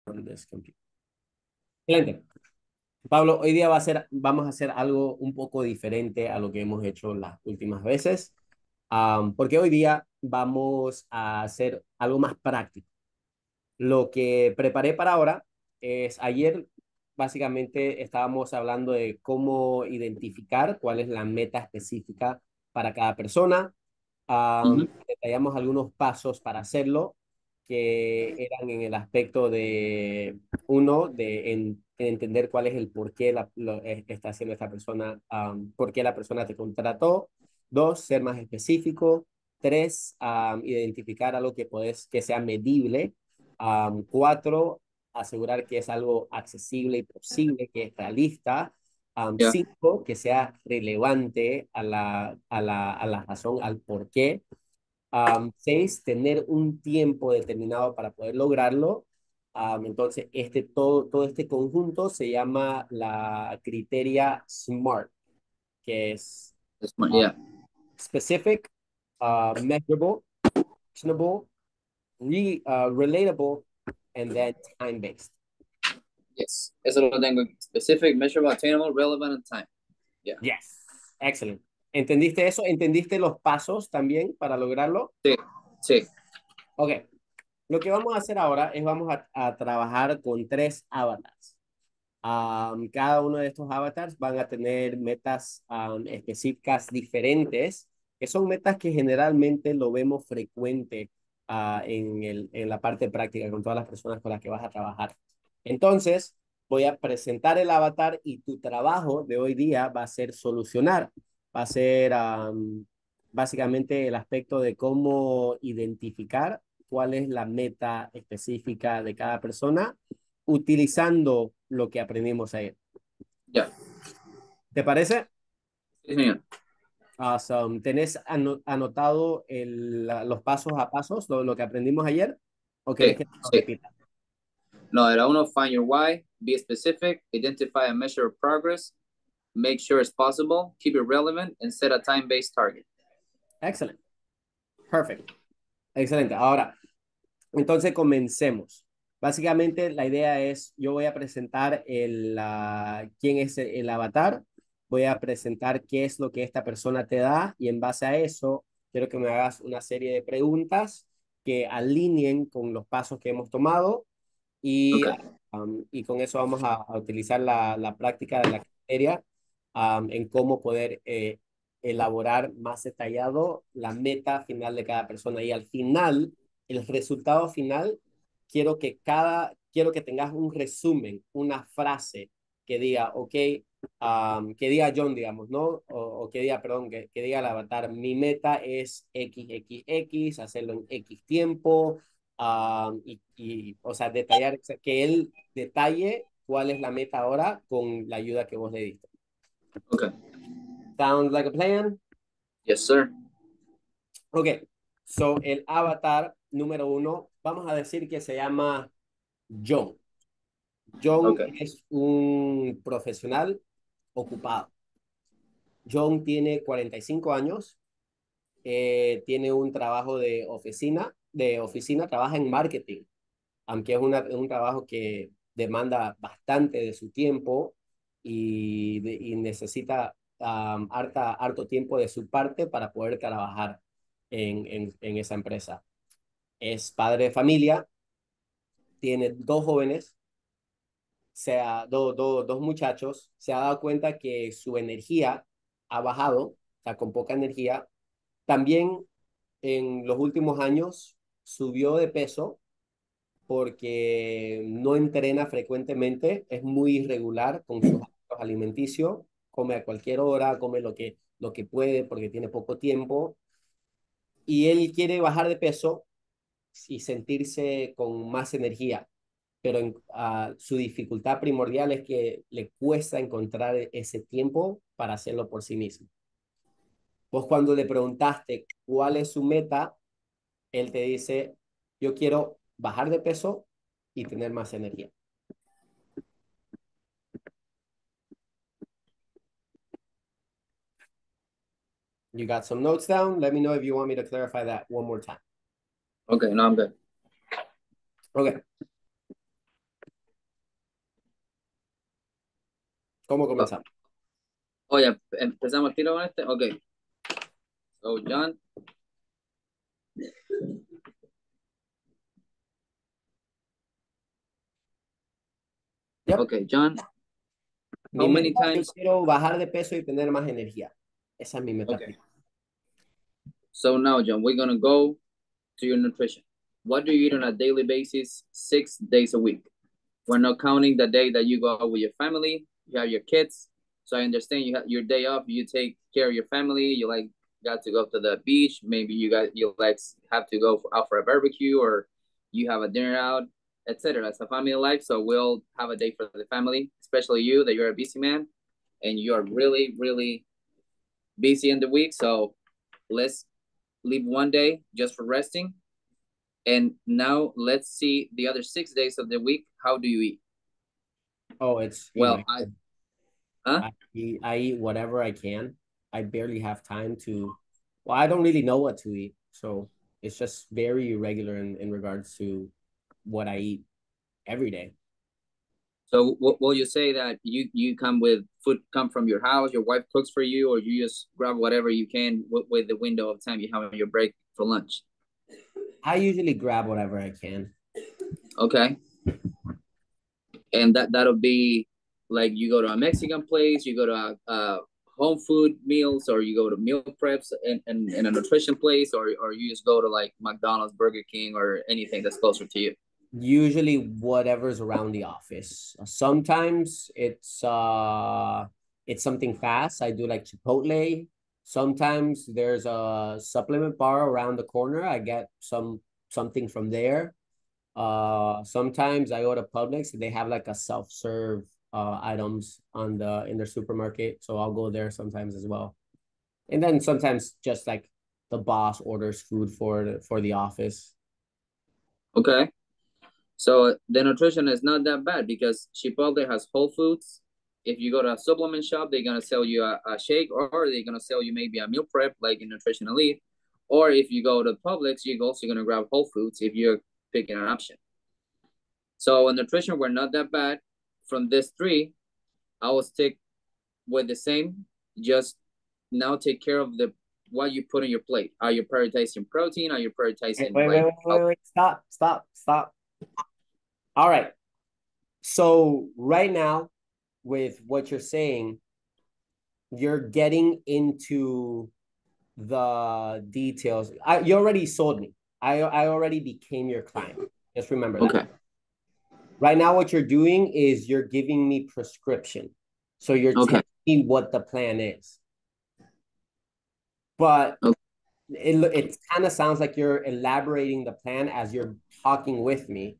on this computer. Excelente. Pablo, hoy día vamos a hacer algo un poco diferente a lo que hemos hecho las últimas veces, porque hoy día vamos a hacer algo más práctico. Lo que preparé para ahora es, ayer básicamente estábamos hablando de cómo identificar cuál es la meta específica para cada persona. Ujú. Detallamos algunos pasos para hacerlo, que eran en el aspecto de, uno, en entender cuál es el por qué está haciendo esta persona, por qué la persona te contrató. Dos, ser más específico. Tres, identificar algo que sea medible. Cuatro, asegurar que es algo accesible y posible, que es realista. Ya, Cinco, que sea relevante a la razón, al por qué. Seis, tener un tiempo determinado para poder lograrlo. Entonces, todo este conjunto se llama la criteria SMART, que es uh, ya, specific, measurable, actionable, relatable, and then time-based. yes. Eso lo tengo aquí. Specific, measurable, attainable, relevant, and time. Ya. Yes, excellent. ¿Entendiste eso? ¿Entendiste los pasos también para lograrlo? Sí, sí. Ok, lo que vamos a hacer ahora es vamos a trabajar con tres avatars. Cada uno de estos avatars van a tener metas específicas diferentes, que son metas que generalmente lo vemos frecuente en la parte práctica con todas las personas con las que vas a trabajar. Entonces, voy a presentar el avatar y tu trabajo de hoy día va a ser solucionar, va a ser básicamente el aspecto de cómo identificar cuál es la meta específica de cada persona utilizando lo que aprendimos ayer. Ya. ¿Te parece? Sí, señor. Awesome. ¿Tenés anotado los pasos a pasos, lo que aprendimos ayer? ¿O querés Sí, que te lo sí. repita? No, era uno, find your why, be specific, identify and measure progress, make sure it's possible, keep it relevant, and set a time-based target. Excelente. Perfect. Excelente. Ahora, entonces comencemos. Básicamente la idea es, yo voy a presentar quién es el avatar, voy a presentar qué es lo que esta persona te da y en base a eso quiero que me hagas una serie de preguntas que alineen con los pasos que hemos tomado y, Okay. y con eso vamos a utilizar la práctica de la criteria en cómo poder elaborar más detallado la meta final de cada persona. Y al final, el resultado final, quiero que tengas un resumen, una frase que diga, ok, que diga John, digamos, ¿no? O que diga, perdón, que diga el avatar, mi meta es XXX, hacerlo en X tiempo, o sea, detallar, que él detalle cuál es la meta ahora con la ayuda que vos le diste. Okay. Sounds like a plan? Yes, sir. Ok, so el avatar número uno, vamos a decir que se llama John. John Okay. es un profesional ocupado. John tiene 45 años, tiene un trabajo de oficina, trabaja en marketing, aunque es un trabajo que demanda bastante de su tiempo y necesita harto tiempo de su parte para poder trabajar en esa empresa. Es padre de familia, tiene dos jóvenes, dos muchachos, se ha dado cuenta que su energía ha bajado, está con poca energía. También en los últimos años subió de peso porque no entrena frecuentemente, es muy irregular con sus hábitos alimenticios, come a cualquier hora, come lo que puede porque tiene poco tiempo y él quiere bajar de peso y sentirse con más energía, pero su dificultad primordial es que le cuesta encontrar ese tiempo para hacerlo por sí mismo. Vos cuando le preguntaste cuál es su meta, él te dice, yo quiero bajar de peso y tener más energía. You got some notes down? Let me know if you want me to clarify that one more time. Okay, no, I'm good. Okay. ¿Cómo Oh, comenzamos? oh, ya, empezamos el tiro con este. Ok. So, John. Yep. Okay, John. Mi How many meta, yo times? quiero bajar de peso y tener más energía. Esa es mi meta Okay. principal. So now, John, we're gonna go to your nutrition. What do you eat on a daily basis, 6 days a week? We're not counting the day that you go out with your family, you have your kids. So I understand you have your day off, you take care of your family, you like got to go to the beach, maybe you like have to go out for a barbecue or you have a dinner out, etc. It's a family life, so we'll have a day for the family, especially you that you're a busy man and you are really, really busy in the week. So let's leave one day just for resting. And now let's see the other 6 days of the week. How do you eat? Oh, it's, Well, huh? I eat whatever I can. I barely have time to, well, I don't really know what to eat. So it's just very irregular in regards to what I eat every day. So will you say that you come with food come from your house, your wife cooks for you, or you just grab whatever you can with the window of time you have on your break for lunch? I usually grab whatever I can. Okay. And that'll be like you go to a Mexican place, you go to a home food meals, or you go to meal preps in a nutrition place, or you just go to like McDonald's, Burger King, or anything that's closer to you. Usually whatever's around the office. Sometimes it's something fast. I do like Chipotle. Sometimes there's a supplement bar around the corner. I get something from there. Sometimes I go to Publix. They have like a self-serve items on the in their supermarket, so I'll go there sometimes as well. And then sometimes just like the boss orders food for the office. Okay. So the nutrition is not that bad because Chipotle has Whole Foods. If you go to a supplement shop, they're gonna sell you a shake, or they're gonna sell you maybe a meal prep like in Nutrition Elite. Or if you go to Publix, you're also gonna grab Whole Foods if you're picking an option. So in nutrition, we're not that bad. From this three, I will stick with the same. Just now take care of the what you put on your plate. Are you prioritizing protein? Are you Wait, prioritizing wait, wait, like wait, wait, wait. Stop, stop, stop. All right. So right now, with what you're saying, you're getting into the details. You already sold me. I already became your client. Just remember that. okay, Right now, what you're doing is you're giving me prescription. So you're okay, telling me what the plan is. But okay. it kind of sounds like you're elaborating the plan as you're talking with me.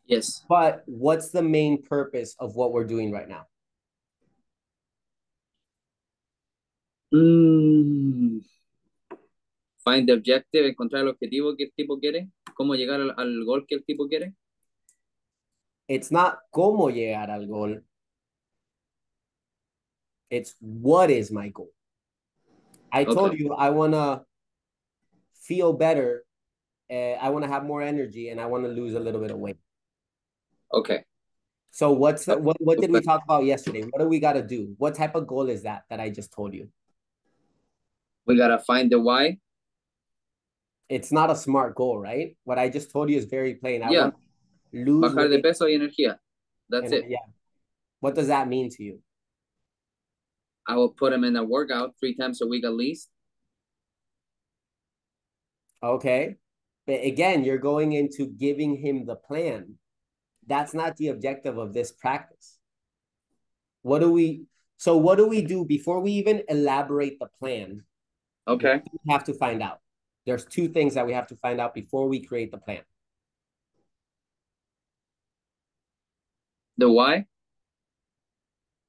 Yes. But what's the main purpose of what we're doing right now? Mm, find the objective, encontrar el objetivo que el tipo quiere, cómo llegar al gol que el tipo quiere. It's not cómo llegar al gol. It's what is my goal. I told Okay, you I want to feel better. I want to have more energy and I want to lose a little bit of weight. okay. So what did we talk about yesterday? What do we got to do? What type of goal is that I just told you? We gotta find the why. It's not a smart goal, right? What I just told you is very plain. I Yeah, want to lose bajar de weight peso y energía. That's and it. yeah. What does that mean to you? I will put him in a workout 3 times a week at least. Okay. But again, you're going into giving him the plan. That's not the objective of this practice. What do we what do we do before we even elaborate the plan? What Okay. do we have to find out? There's two things that we have to find out before we create the plan. The why?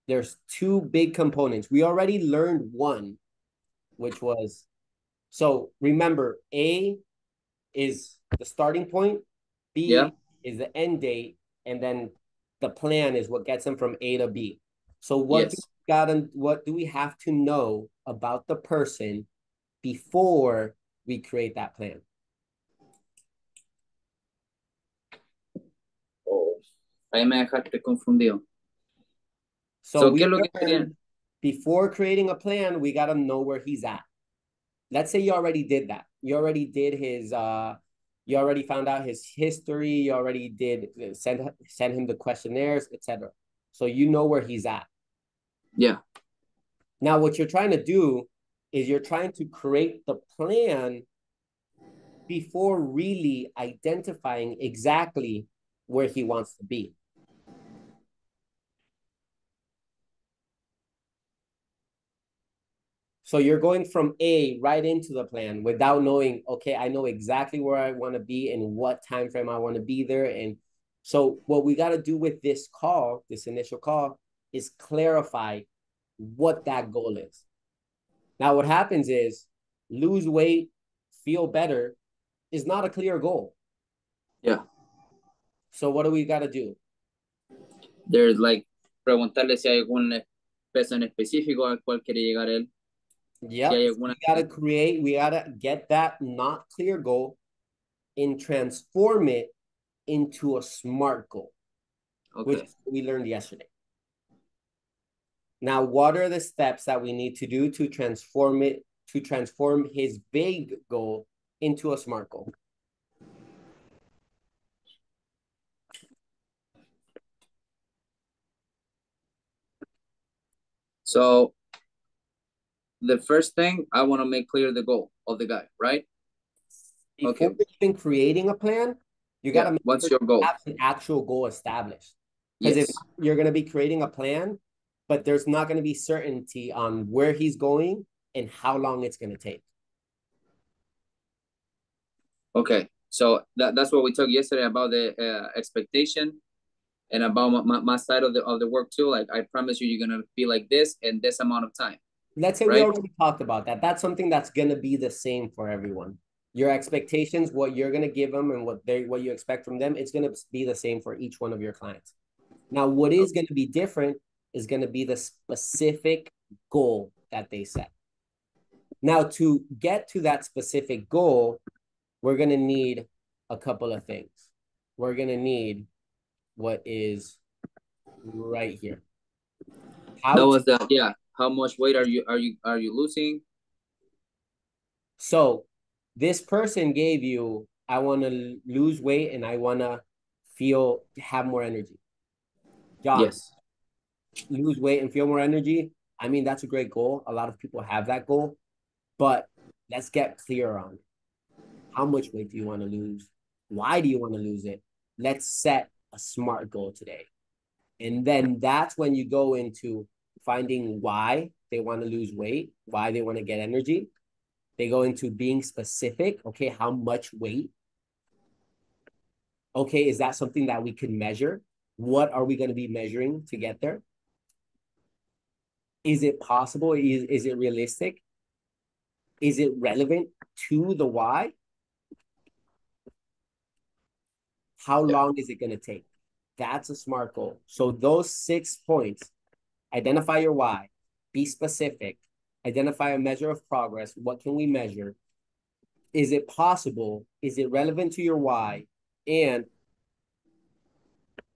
There's two big components. We already learned one, which was so remember, A is the starting point, Yeah. B is the end date, and then the plan is what gets them from A to B. So Yes. what do we have to know about the person before we create that plan? Oh, ahí me dejaste confundido. So So, ¿qué we es lo que sería? learned before creating a plan, we got to know where he's at. Let's say you already did that. You already did his you already found out his history, you already did send him the questionnaires, etc. So you know where he's at. Yeah. Now what you're trying to do is you're trying to create the plan before really identifying exactly where he wants to be. So you're going from A right into the plan without knowing, okay, I know exactly where I want to be and what time frame I want to be there. And so what we got to do with this call, this initial call, is clarify what that goal is. Now, what happens is lose weight, feel better is not a clear goal. Yeah. So what do we got to do? There's like preguntarle si hay algún peso en específico al cual quiere llegar él. Si Yep. hay We alguna. got to we got to get that not clear goal and transform it into a SMART goal, which Okay. we learned yesterday. Now, what are the steps that we need to do to transform his vague goal into a SMART goal? So the first thing, I want to make clear the goal of the guy, right? Before Okay. even creating a plan, you got to Yeah. make What's sure your you goal? have an actual goal established. Because if Yes. you're going to be creating a plan, but there's not going to be certainty on where he's going and how long it's going to take. Okay. So that's what we talked yesterday about the expectation and about my side of the work too. Like, I promise you, you're gonna be like this in this amount of time, Let's say we right? already talked about that. That's something that's going to be the same for everyone. Your expectations, what you're going to give them and what you expect from them, it's going to be the same for each one of your clients. Now, what is going to be different is going to be the specific goal that they set. Now, to get to that specific goal, we're going to need a couple of things. We're going to need what is right here. That was the, yeah. How much weight are you losing? So this person gave you, I want to lose weight and I want to have more energy. John, Yes. lose weight and feel more energy. I mean, that's a great goal. A lot of people have that goal, but let's get clear on how much weight do you want to lose? Why do you want to lose it? Let's set a SMART goal today. And then that's when you go into finding why they want to lose weight, why they want to get energy. They go into being specific. Okay, how much weight? Okay, is that something that we can measure? What are we going to be measuring to get there? Is it possible? Is it realistic? Is it relevant to the why? How Yeah. long is it going to take? That's a SMART goal. So those 6 points, identify your why, be specific, identify a measure of progress. What can we measure? Is it possible? Is it relevant to your why? And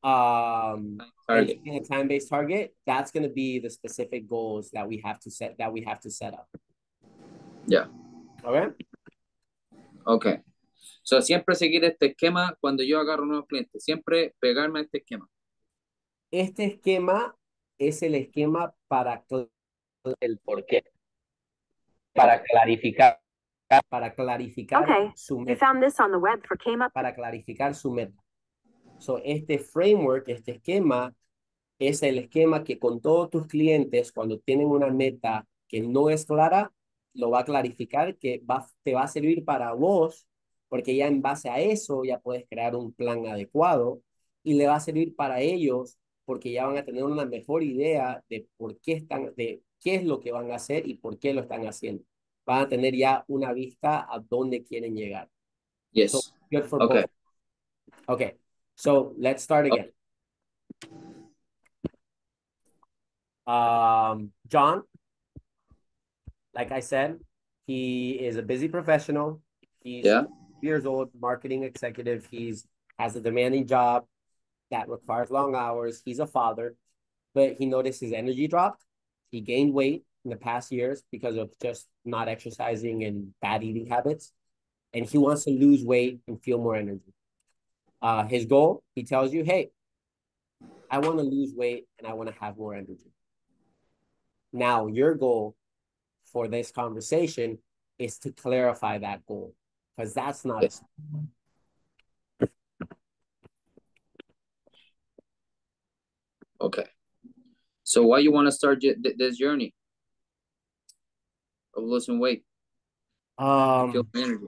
Target. a time-based target, that's going to be the specific goals that we have to set up. Yeah. All right. Okay. So siempre seguir este esquema cuando yo agarro nuevos clientes, siempre pegarme a este esquema. Este esquema es el esquema para el por qué, para clarificar, para clarificar Okay, su you meta, found this on the web for came up. para clarificar su meta. So, este framework, este esquema, es el esquema que con todos tus clientes, cuando tienen una meta que no es clara, lo va a clarificar, te va a servir para vos, porque ya en base a eso ya puedes crear un plan adecuado y le va a servir para ellos porque ya van a tener una mejor idea de qué es lo que van a hacer y por qué lo están haciendo. Van a tener ya una vista a dónde quieren llegar. So, Yes. good for Okay. both. Okay, so let's start again. John, like I said, he is a busy professional. He's Yeah. years old, marketing executive. Has a demanding job that requires long hours. He's a father. but he noticed his energy dropped. He gained weight in the past years because of just not exercising and bad eating habits. And he wants to lose weight and feel more energy. His goal, he tells you, hey, I want to lose weight and I want to have more energy. Now, your goal for this conversation is to clarify that goal because that's not a. Okay. So why you want to start this journey of losing weight and feel energy?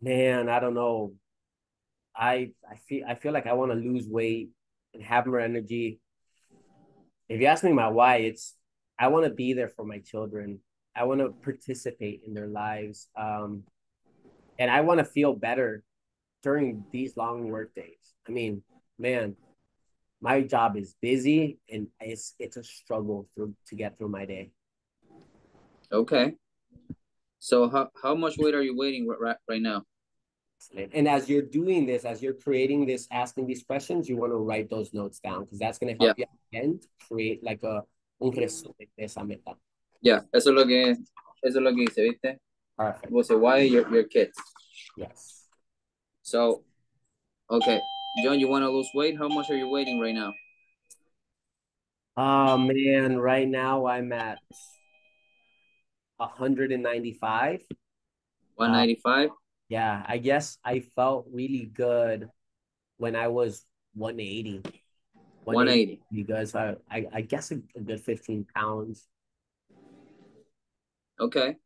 Man, I don't know. I feel like I want to lose weight and have more energy. If you ask me my why, it's I want to be there for my children. I want to participate in their lives. And I want to feel better during these long work days. I mean, man, my job is busy and it's a struggle to get through my day. Okay. So how much weight are you weighing right now? And as you're doing this, as you're creating this, asking these questions, you want to write those notes down because that's going to Yeah. help you at the end create like un resumen de esa meta. Yeah, eso es lo que dice, ¿viste? Perfect. We'll say why your kids. Yes. So, okay, John, you want to lose weight? How much are you weighing right now? Oh man, right now I'm at 195. 195? Yeah, I guess I felt really good when I was 180. 180. Because I guess a good 15 pounds. Okay.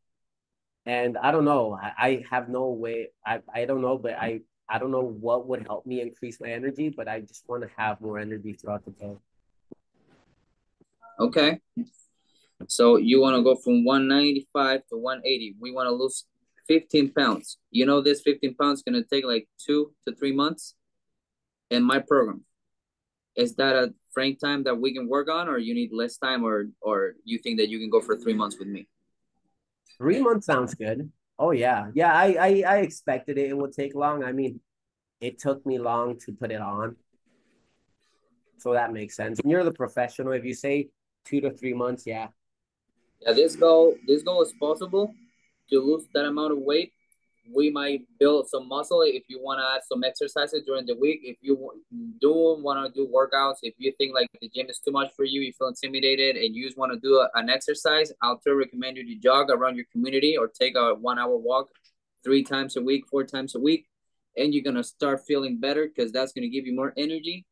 And I don't know. I have no way. I don't know, but I don't know what would help me increase my energy, but I just want to have more energy throughout the day. Okay. So you want to go from 195 to 180. We want to lose 15 pounds. You know, this 15 pounds going to take like 2 to 3 months in my program. Is that a frame time that we can work on, or you need less time, or you think that you can go for 3 months with me? 3 months sounds good. Oh yeah. Yeah, I expected it would take long. I mean, it took me long to put it on. So that makes sense. And you're the professional. If you say 2 to 3 months, yeah. Yeah, this goal is possible to lose that amount of weight. We might build some muscle if you want to add some exercises during the week. If you do want to do workouts, if you think like the gym is too much for you, you feel intimidated, and you just want to do an exercise, I'll still recommend you to jog around your community or take a 1 hour walk 3 times a week, 4 times a week, and you're gonna start feeling better because that's gonna give you more energy.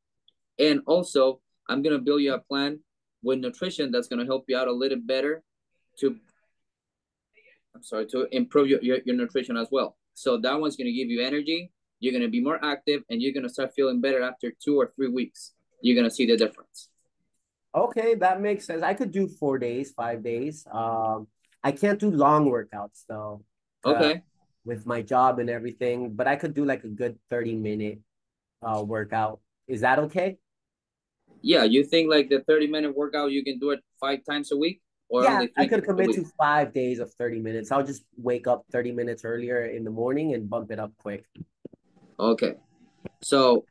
And also, I'm gonna build you a plan with nutrition that's gonna help you out a little better to to improve your nutrition as well. So that one's going to give you energy. You're going to be more active and you're going to start feeling better after 2 or 3 weeks. You're going to see the difference. Okay, that makes sense. I could do 4 days, 5 days. I can't do long workouts though, Okay. with my job and everything, but I could do like a good 30-minute workout. Is that okay? Yeah, you think like the 30-minute workout, you can do it 5 times a week or Yeah, only I three could times a commit week? to 5 days of 30 minutes. I'll just wake up 30 minutes earlier in the morning and bump it up quick. Okay. So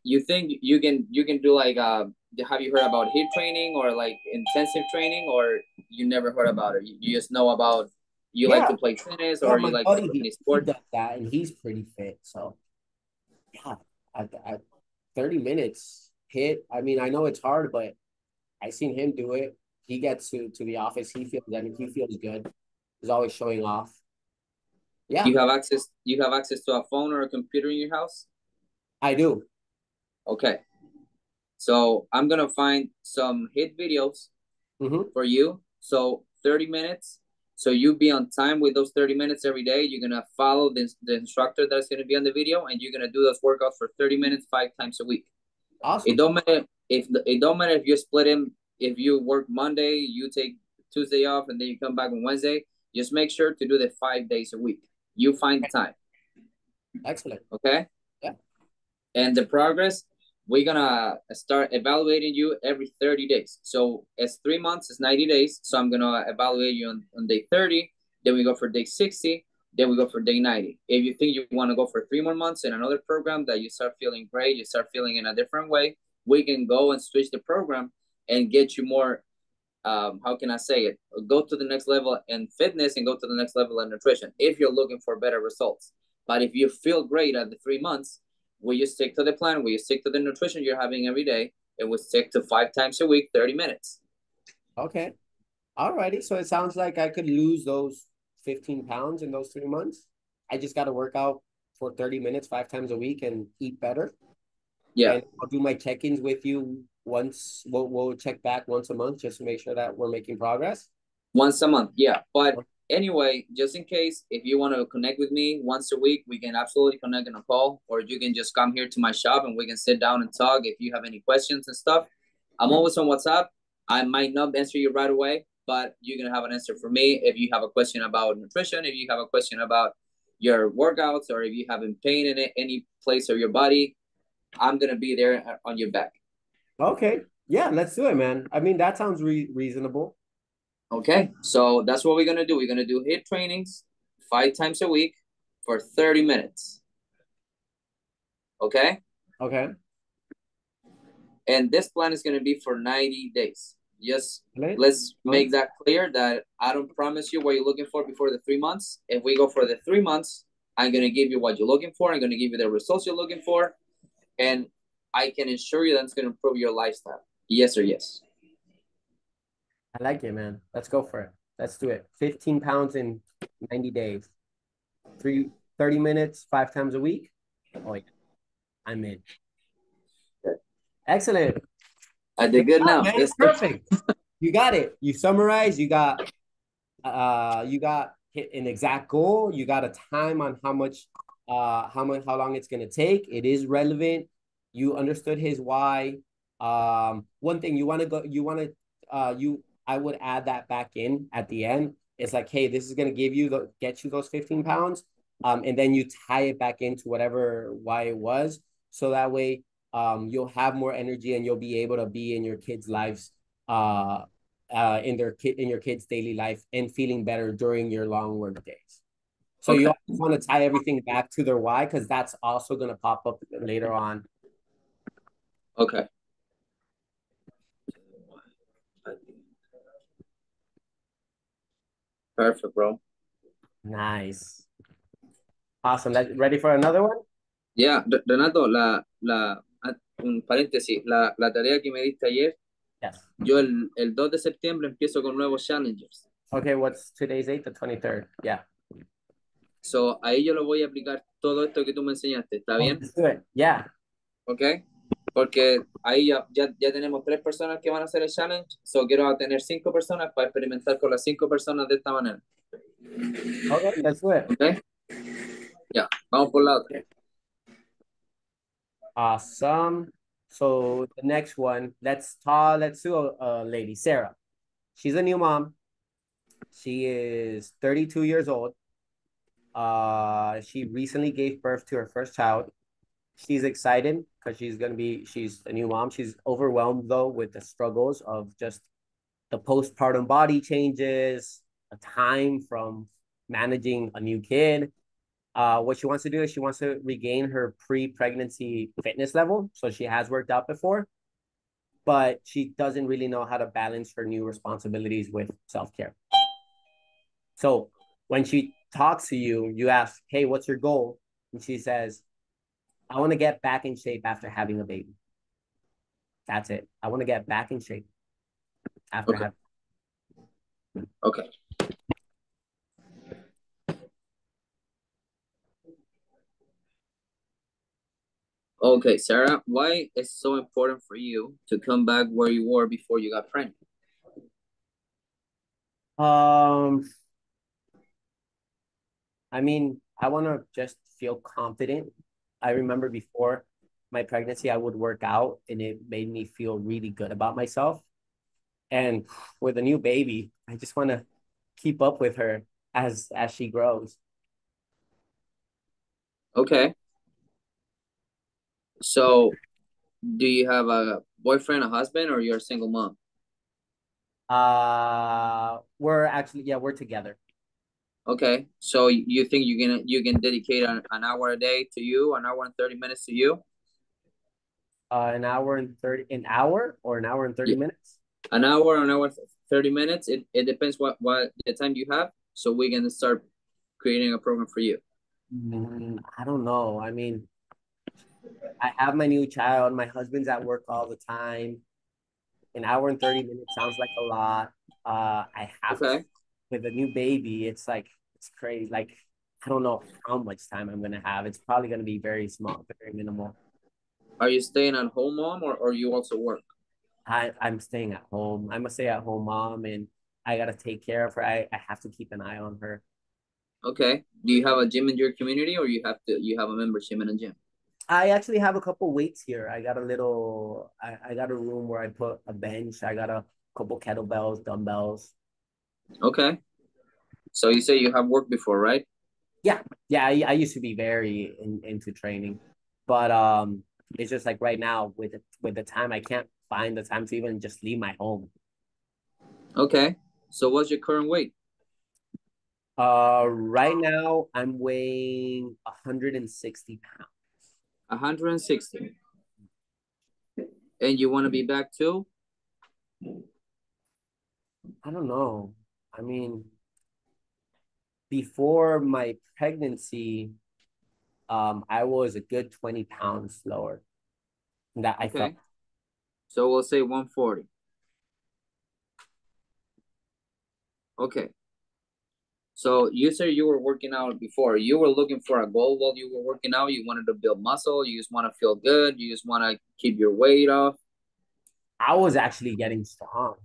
you think you can do like have you heard about HIIT training or like intensive training, or you never heard about it? You just know about you like Yeah, to play tennis yeah, or you my like to buddy, do any he sport? does that and he's pretty fit. So yeah, I 30 minutes hit. I mean, I know it's hard, but I seen him do it. He gets to the office. He feels that he feels good. He's always showing off. Yeah, You have access to a phone or a computer in your house? I do. Okay. So I'm gonna find some hit videos Mm-hmm. for you. So 30 minutes. So you be on time with those 30 minutes every day. You're gonna follow the instructor that's gonna be on the video, and you're gonna do those workouts for 30 minutes 5 times a week. It Awesome. don't matter if you split him. If you work Monday, you take Tuesday off, and then you come back on Wednesday. Just make sure to do the 5 days a week. You find the time, Excellent. okay? Yeah. And the progress, we're gonna start evaluating you every 30 days. So it's 3 months, it's 90 days. So I'm gonna evaluate you on day 30, then we go for day 60, then we go for day 90. If you think you want to go for 3 more months in another program that you start feeling great, you start feeling in a different way, we can go and switch the program and get you more, how can I say it? Go to the next level in fitness and go to the next level in nutrition if you're looking for better results. But if you feel great at the 3 months, will you stick to the plan? Will you stick to the nutrition you're having every day? And will stick to 5 times a week, 30 minutes. Okay. Alrighty. So it sounds like I could lose those 15 pounds in those 3 months. I just got to work out for 30 minutes, 5 times a week and eat better. Yeah. And I'll do my check-ins with you once. We'll check back once a month just to make sure that we're making progress. Once a month, yeah. But anyway, just in case, if you want to connect with me once a week, we can absolutely connect in a call, or you can just come here to my shop and we can sit down and talk if you have any questions and stuff. I'm always on WhatsApp. I might not answer you right away, but you're going to have an answer for me if you have a question about nutrition, if you have a question about your workouts, or if you have pain in any place of your body. I'm going to be there on your back. Okay. Yeah, let's do it, man. I mean, that sounds reasonable. Okay, so that's what we're gonna do. We're gonna do HIIT trainings 5 times a week for 30 minutes. Okay? Okay. And this plan is gonna be for 90 days. Just let's Oh, make that clear that I don't promise you what you're looking for before the 3 months. If we go for the 3 months, I'm gonna give you what you're looking for. I'm gonna give you the results you're looking for, and I can assure you that it's gonna improve your lifestyle. Yes or yes. I like it, man. Let's go for it. Let's do it. 15 pounds in 90 days. 30 minutes, 5 times a week. Oh, yeah. I'm in. Excellent. I did good Oh, now. man. Yes, sir. Perfect. You got it. You summarized. You got hit an exact goal. You got a time on how long it's gonna take. It is relevant. You understood his why. One thing you want to go, you want to, I would add that back in at the end. It's like, hey, this is gonna get you those 15 pounds. And then you tie it back into whatever why it was. So that way, you'll have more energy and you'll be able to be in your kids' lives, in your kids' daily life and feeling better during your long work days. So you Okay. always want to tie everything back to their why because that's also going to pop up later on. Okay. Perfect, bro. Nice. Awesome. Ready for another one? Yeah, Renato, un paréntesis, la tarea que me diste ayer, Yes. yo el 2 de septiembre empiezo con nuevos challengers. Okay, what's today's date? The 23rd. Yeah. So, ahí yo lo voy a aplicar todo esto que tú me enseñaste, ¿está Oh, bien? let's do it. Yeah. ¿Ok? Porque ahí ya tenemos 3 personas que van a hacer el challenge, so quiero tener 5 personas para experimentar con las 5 personas de esta manera. Okay, let's do it. ¿Ok? Ya, vamos por la otra. Awesome. So the next one, let's do a lady, Sarah. She's a new mom. She is 32 years old. She recently gave birth to her first child. She's excited because she's a new mom. She's overwhelmed though with the struggles of just the postpartum body changes, a time from managing a new kid. What she wants to do is she wants to regain her pre-pregnancy fitness level. So she has worked out before, but she doesn't really know how to balance her new responsibilities with self-care. So when she talks to you, you ask, hey, what's your goal? And she says, I want to get back in shape after having a baby. That's it. I want to get back in shape after Okay. having. Okay. Okay, Sarah, why is so important for you to come back where you were before you got pregnant? Um, I mean, I want to just feel confident. I remember before my pregnancy, I would work out and it made me feel really good about myself. And with a new baby, I just want to keep up with her as she grows. Okay. So, do you have a boyfriend, a husband, or you're a single mom? We're actually, yeah, we're together. Okay. So you think you can dedicate an hour a day to you, an hour and 30 minutes to you? An hour or an hour and 30 Yeah, minutes? an hour, 30 minutes. It depends what the time you have. So we're gonna start creating a program for you. I don't know. I mean, I have my new child. My husband's at work all the time. An hour and 30 minutes sounds like a lot. I have to, Okay. with a new baby, it's like, it's crazy. Like, I don't know how much time I'm going to have. It's probably going to be very small, very minimal. Are you staying at home, mom, or you also work? I'm staying at home. I'm a stay at home mom, and I got to take care of her. I have to keep an eye on her. Okay. Do you have a gym in your community, or you have a membership in a gym? I actually have a couple weights here. I got a room where I put a bench. I got a couple kettlebells, dumbbells. Okay. So you say you have worked before, right? Yeah, yeah. I used to be very into training, but it's just like right now with the time, I can't find the time to even just leave my home. Okay. So what's your current weight? Right now I'm weighing 160 pounds. 160. And you want to be back too? I don't know. I mean, before my pregnancy, I was a good 20 pounds lower that I felt. Okay. So we'll say 140. Okay. So you said you were working out before. You were looking for a goal while you were working out. You wanted to build muscle. You just want to feel good. You just want to keep your weight off. I was actually getting strong.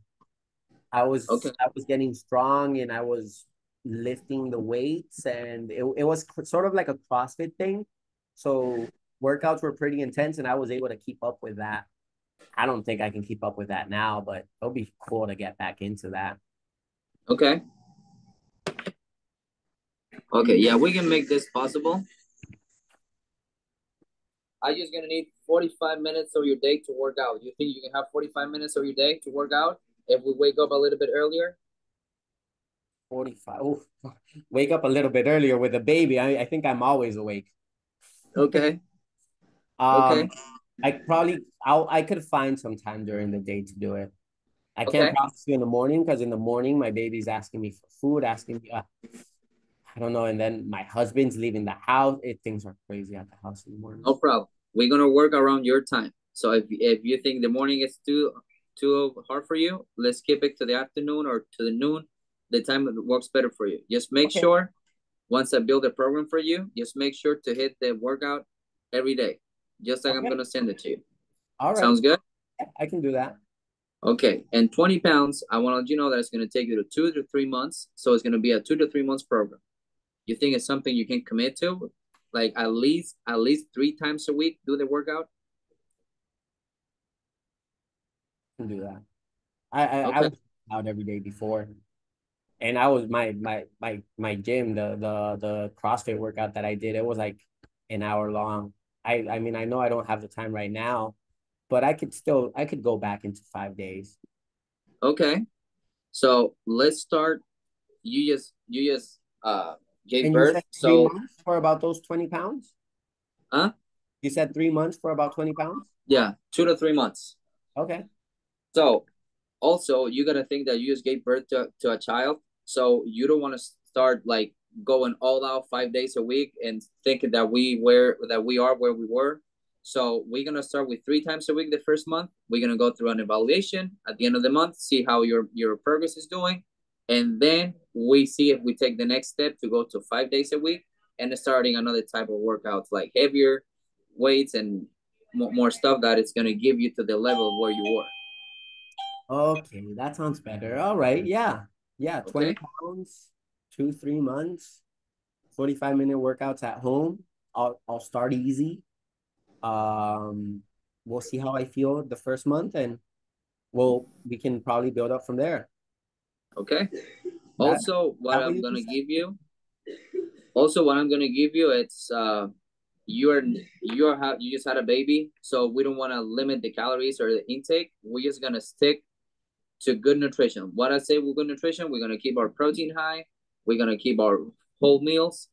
Okay. I was getting strong and I was lifting the weights, and it was sort of like a CrossFit thing. So workouts were pretty intense and I was able to keep up with that. I don't think I can keep up with that now, but it'll be cool to get back into that. Okay. Okay. Yeah, we can make this possible. I just gonna need 45 minutes of your day to work out. You think you can have 45 minutes of your day to work out if we wake up a little bit earlier? 45. Oof. Wake up a little bit earlier with a baby. I think I'm always awake. Okay. Um, Okay. I could find some time during the day to do it. I can't Okay. promise you in the morning because in the morning my baby's asking me for food, asking me, I don't know, and then my husband's leaving the house. Things are crazy at the house in the No mornings. problem. We're gonna work around your time. So if you think the morning is too hard for you, let's skip it to the afternoon or to the noon. The time that works better for you. Just make Okay. sure once I build a program for you, just make sure to hit the workout every day. Just like I'm Okay. gonna send it to you. All right. Sounds good? Yeah, I can do that. Okay. And 20 pounds, I want to let you know that it's gonna take you to 2 to 3 months. So it's gonna be a 2 to 3 months program. You think it's something you can commit to? Like at least 3 times a week, do the workout? I can do that. I Okay. was out every day before, and I was my gym, the CrossFit workout that I did. It was like an hour long. I mean, I know I don't have the time right now, but I could go back into 5 days. Okay. So let's start. You just gave And you said birth. three So months for about those 20 pounds? huh? You said 3 months for about 20 pounds? Yeah, 2 to 3 months. Okay. So also you gotta think that you just gave birth to a child. So you don't want to start like going all out 5 days a week and thinking that we are where we were. So we're gonna start with 3 times a week the first month. We're gonna go through an evaluation at the end of the month, see how your progress is doing, and then we see if we take the next step to go to 5 days a week and starting another type of workouts like heavier weights and more stuff that it's gonna give you to the level where you were. Okay, that sounds better. All right. Yeah. Yeah. 20 Okay. pounds, 3 months, 45-minute workouts at home. I'll start easy. Um, we'll see how I feel the first month, and we can probably build up from there. Okay. That Also, what that what I'm you gonna just said? give you. Also, what I'm gonna give you, it's you just had a baby, so we don't want to limit the calories or the intake. We're just gonna stick to good nutrition. What I say with good nutrition, we're gonna keep our protein high. We're gonna keep our whole meals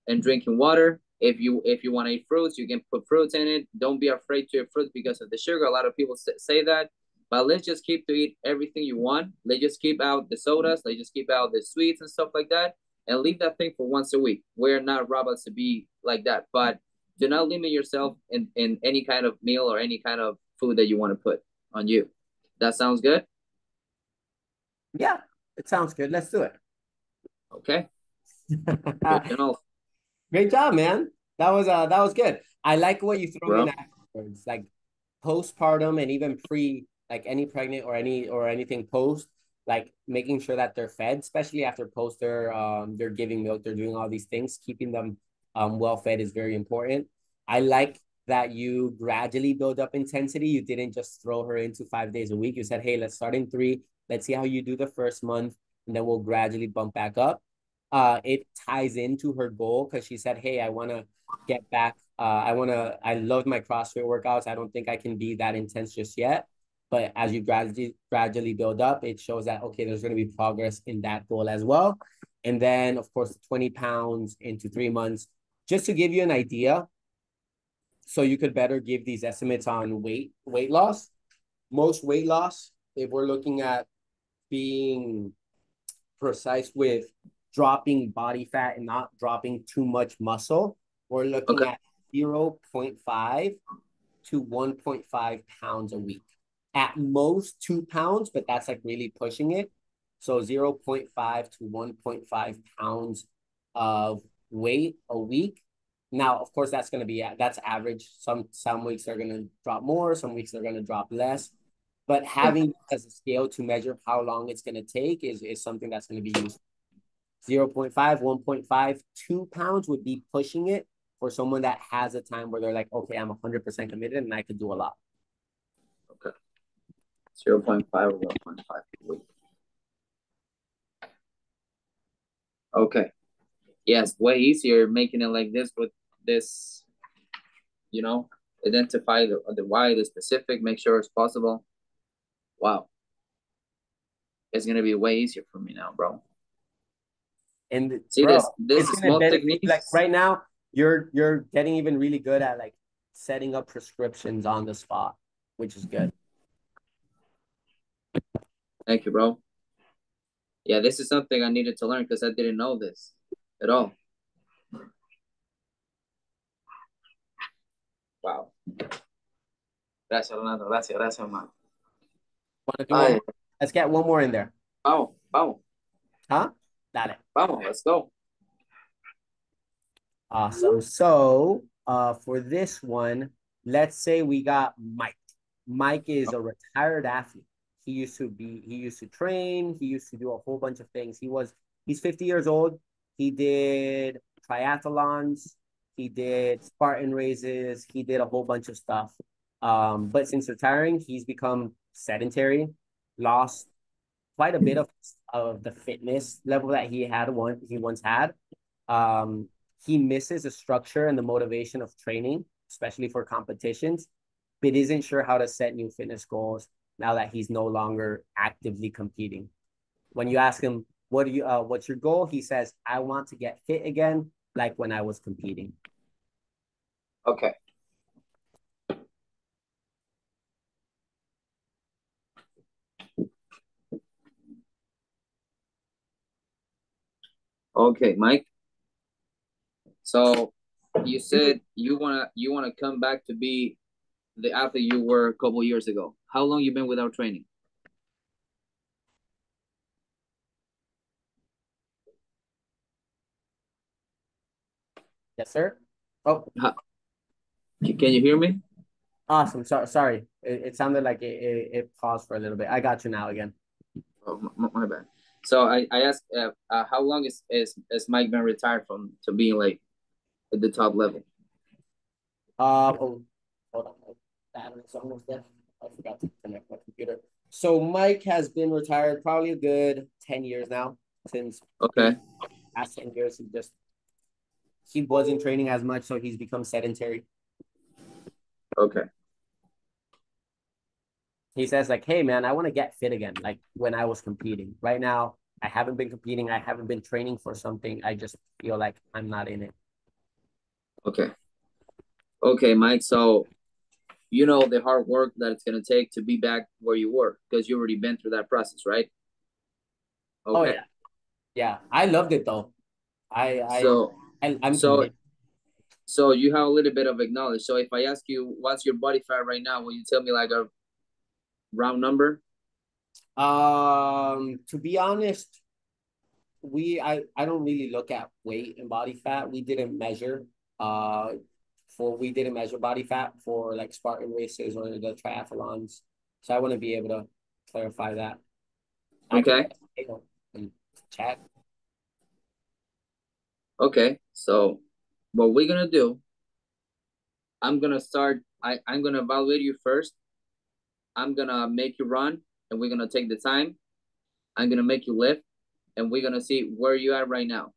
and drinking water If you want to eat fruits, you can put fruits in it. Don't be afraid to eat fruits because of the sugar. A lot of people say that, but let's just keep to eat everything you want. Let's just keep out the sodas. Let's just keep out the sweets and stuff like that, and leave that thing for once a week. We're not robots to be like that, but do not limit yourself in any kind of meal or any kind of food that you want to put on you. That sounds good. Yeah, it sounds good. Let's do it. Okay, good to know, Great job, man. That was good. I like what you throw in bro. afterwards, like postpartum and even pre, like any pregnant or anything post, like making sure that they're fed, especially after post they're giving milk, they're doing all these things, keeping them well fed is very important. I like that you gradually build up intensity. You didn't just throw her into 5 days a week. You said, hey, let's start in 3. Let's see how you do the first month, and then we'll gradually bump back up. It ties into her goal because she said, hey, I want to get back. I love my CrossFit workouts. I don't think I can be that intense just yet. But as you gradually build up, it shows that, okay, there's going to be progress in that goal as well. And then, of course, 20 pounds into 3 months, just to give you an idea, so you could better give these estimates on weight loss. Most weight loss, if we're looking at being precise with dropping body fat and not dropping too much muscle, we're looking Okay, at 0.5 to 1.5 pounds a week. At most 2 pounds, but that's like really pushing it. So 0.5 to 1.5 pounds of weight a week. Now, of course, that's average. Some weeks are gonna drop more, some weeks they're gonna drop less. But having as a scale to measure how long it's gonna take is something that's gonna be used. 0.5, 1.5, 2 pounds would be pushing it for someone that has a time where they're like, okay, I'm 100% committed and I could do a lot. okay. 0.5 or 1.5 a week. Okay. Yes, way easier making it like this with this, you know, identify the why, the specific, make sure it's possible. Wow. It's gonna be way easier for me now, bro. And See bro, this it's is gonna small benefit you. Like techniques. right now, you're getting even really good at like setting up prescriptions on the spot, which is good. Thank you, bro. Yeah, this is something I needed to learn because I didn't know this at all. Wow. Gracias, Ronaldo. Gracias, gracias, man. Want to do one Ay, more? Let's get one more in there. vamos, vamos, Huh? Dale. vamos, let's go. Awesome. So, for this one, let's say we got Mike. Mike is a retired athlete. He used to train, he used to do a whole bunch of things. He's 50 years old. He did triathlons, he did Spartan races, he did a whole bunch of stuff. But since retiring, he's become sedentary, lost quite a bit of the fitness level that he once had. Um, he misses the structure and the motivation of training, especially for competitions, but isn't sure how to set new fitness goals now that he's no longer actively competing. When you ask him, what's your goal? He says, I want to get fit again, like when I was competing. Okay. Okay, Mike. So you said you wanna come back to be the athlete you were a couple years ago. How long you been without training? Yes, sir. Oh, How, can you hear me? awesome. Sorry. It sounded like it paused for a little bit. I got you now again. Oh, my bad. So I asked, how long is Mike been retired from to being like at the top level? Oh, hold on. Battery's almost dead. I forgot to connect my computer. So Mike has been retired probably a good 10 years now. Since the Okay, past 10 years, he wasn't training as much, so he's become sedentary. okay, He says, like, hey man, I want to get fit again, like when I was competing. Right now, I haven't been competing, I haven't been training for something. I just feel like I'm not in it. Okay. Okay, Mike. So you know the hard work that it's gonna take to be back where you were because you already been through that process, right? Oh Okay. yeah, yeah. I loved it though. I I, So I'm so convinced. so you have a little bit of acknowledge. So if I ask you what's your body fat right now, will you tell me like a round number? To be honest, I don't really look at weight and body fat. Uh we didn't measure body fat for like Spartan races or the triathlons. So I want to be able to clarify that. I could Okay. you know and chat. Okay. So what we're gonna do, I'm gonna start I'm gonna evaluate you first. I'm gonna make you run and we're gonna take the time. I'm gonna make you lift and we're gonna see where you are right now.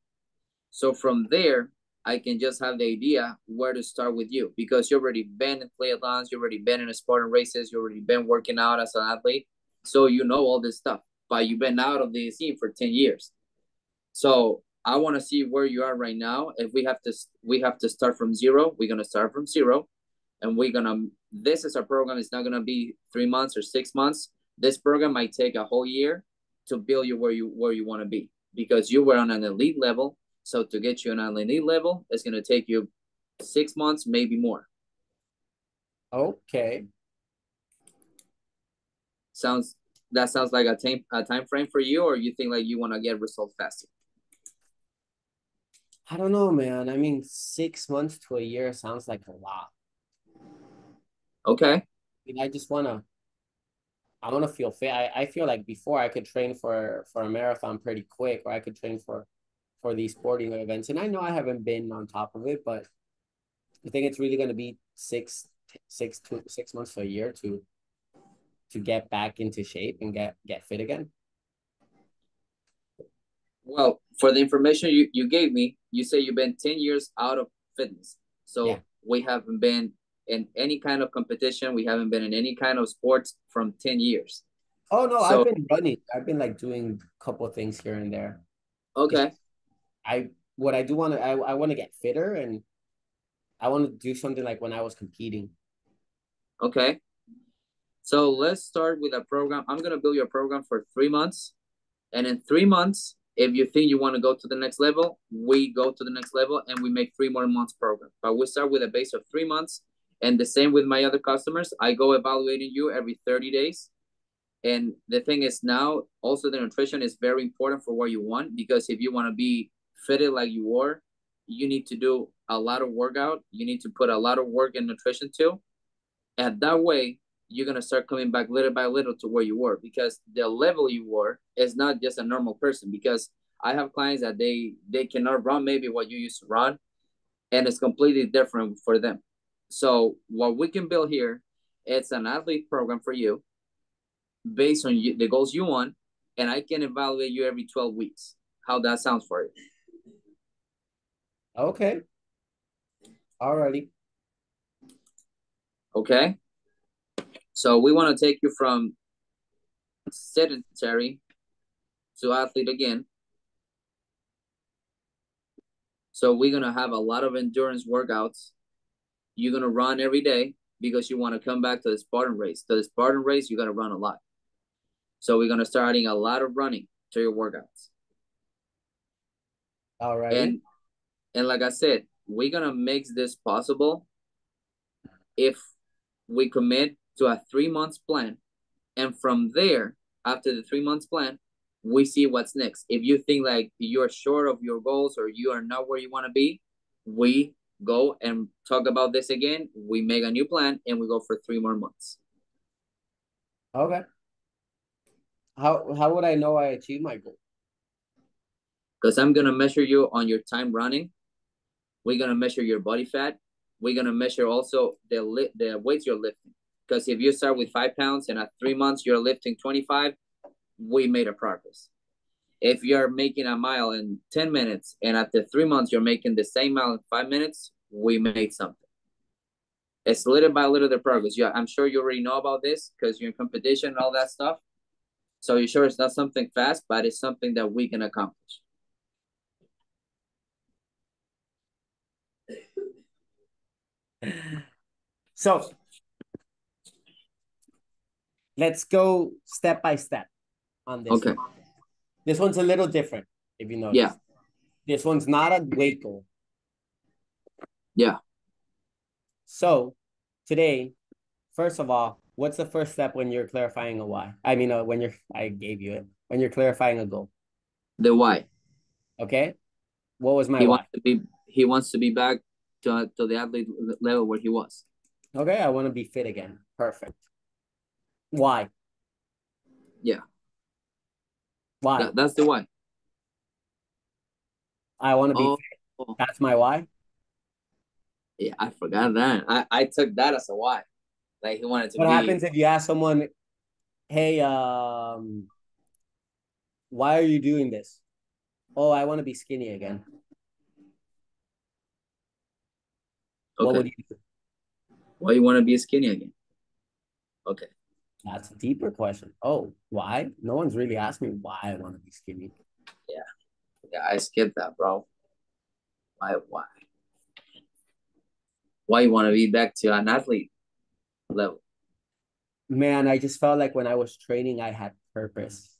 So from there, I can just have the idea where to start with you because you already been in triathlons, you already been in Spartan races, you already been working out as an athlete. So you know all this stuff, but you've been out of the scene for 10 years. So I want to see where you are right now. If we have to start from zero, we're gonna start from zero. And we're gonna this is a program, it's not gonna be 3 months or 6 months. This program might take a whole year to build you where you want to be because you were on an elite level. So to get you on an elite level, it's gonna take you 6 months, maybe more. Okay. Sounds that sounds like a time frame for you, or you think like you want to get results faster? I don't know, man. I mean, 6 months to a year sounds like a lot. Okay. I mean, I wanna feel fit. I feel like before I could train for a marathon pretty quick, or I could train for these sporting events. And I know I haven't been on top of it, but I think it's really gonna be 6 months to a year to get back into shape and get fit again. Well, for the information you gave me, you say you've been 10 years out of fitness. Yeah. So we haven't been in any kind of competition. We haven't been in any kind of sports from 10 years. Oh no, I've So, been running. I've been like doing a couple of things here and there. It's okay, I what I do want to I want to get fitter, and I want to do something like when I was competing. okay. So let's start with a program. I'm going to build your program for 3 months. And in 3 months, if you think you want to go to the next level, we go to the next level and we make 3 more months program. But we start with a base of 3 months. And the same with my other customers. I go evaluating you every 30 days. And the thing is now, also the nutrition is very important for what you want because if you want to be fitted like you were, you need to do a lot of workout. You need to put a lot of work in nutrition too. And that way, you're gonna start coming back little by little to where you were because the level you were is not just a normal person. Because I have clients that they cannot run maybe what you used to run, and it's completely different for them. So what we can build here, it's an athlete program for you based on the goals you want, and I can evaluate you every 12 weeks. How that sounds for you? Okay, alrighty. Okay. So we want to take you from sedentary to athlete again. So we're gonna have a lot of endurance workouts. You're gonna run every day because you want to come back to the Spartan race. To the Spartan race, you gotta run a lot. So we're gonna start adding a lot of running to your workouts. Alrighty. And and like I said, we're gonna make this possible if we commit to a 3 months plan. And from there, after the 3 months plan, we see what's next. If you think like you're short of your goals or you are not where you want to be, we go and talk about this again. We make a new plan and we go for 3 more months. Okay. How would I know I achieved my goal? Because I'm gonna measure you on your time running. We're gonna measure your body fat. We're gonna measure also the weights you're lifting. Because if you start with 5 pounds and at 3 months you're lifting 25, we made a progress. If you're making a mile in 10 minutes and after 3 months you're making the same mile in 5 minutes, we made something. It's little by little the progress. Yeah, I'm sure you already know about this because you're in competition and all that stuff. So you're sure it's not something fast, but it's something that we can accomplish. So let's go step by step on this Okay. one. This one's a little different, if you Yeah. notice. This one's not a weight goal. Yeah. So today, first of all, what's the first step when you're clarifying a why? I mean, when you're, I gave you it, when you're clarifying a goal. The why. Okay. What was my He why? wants to be he wants to be back to the athlete level where he was. Okay. I want to be fit again. Perfect. Why? Yeah. Why? That's the why. I want to be Oh, fit. That's my why. yeah, I forgot that. I took that as a why. Like he wanted to What be happens if you ask someone, hey, why are you doing this? Oh, I want to be skinny again. What would okay. you do? Why you want to be skinny again? Okay. That's a deeper question. Oh, why? No one's really asked me why I want to be skinny. Yeah. Yeah, I skipped that, bro. Why? Why? Why you want to be back to an athlete level? Man, I just felt like when I was training, I had purpose.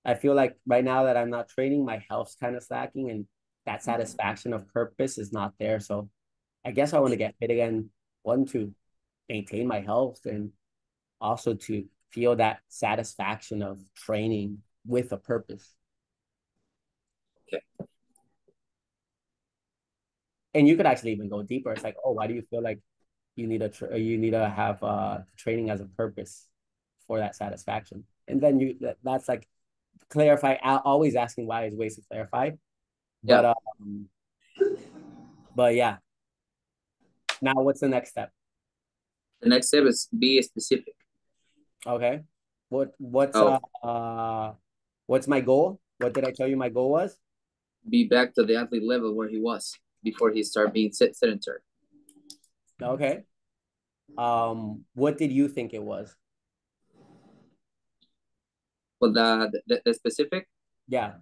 I feel like right now that I'm not training, my health's kind of slacking and that satisfaction of purpose is not there. So I guess I want to get fit again. One, to maintain my health and also to feel that satisfaction of training with a purpose. Okay. And you could actually even go deeper. It's like, oh, why do you feel like you need to have training as a purpose for that satisfaction? And then that's like clarify. Always asking why is ways to clarify. Yeah. But but yeah. Now what's the next step? The next step is be specific. Okay. Oh, What's my goal? What did I tell you my goal was? be back to the athlete level where he was before he started being sedentary. Okay. What did you think it was? But the specific, Yeah.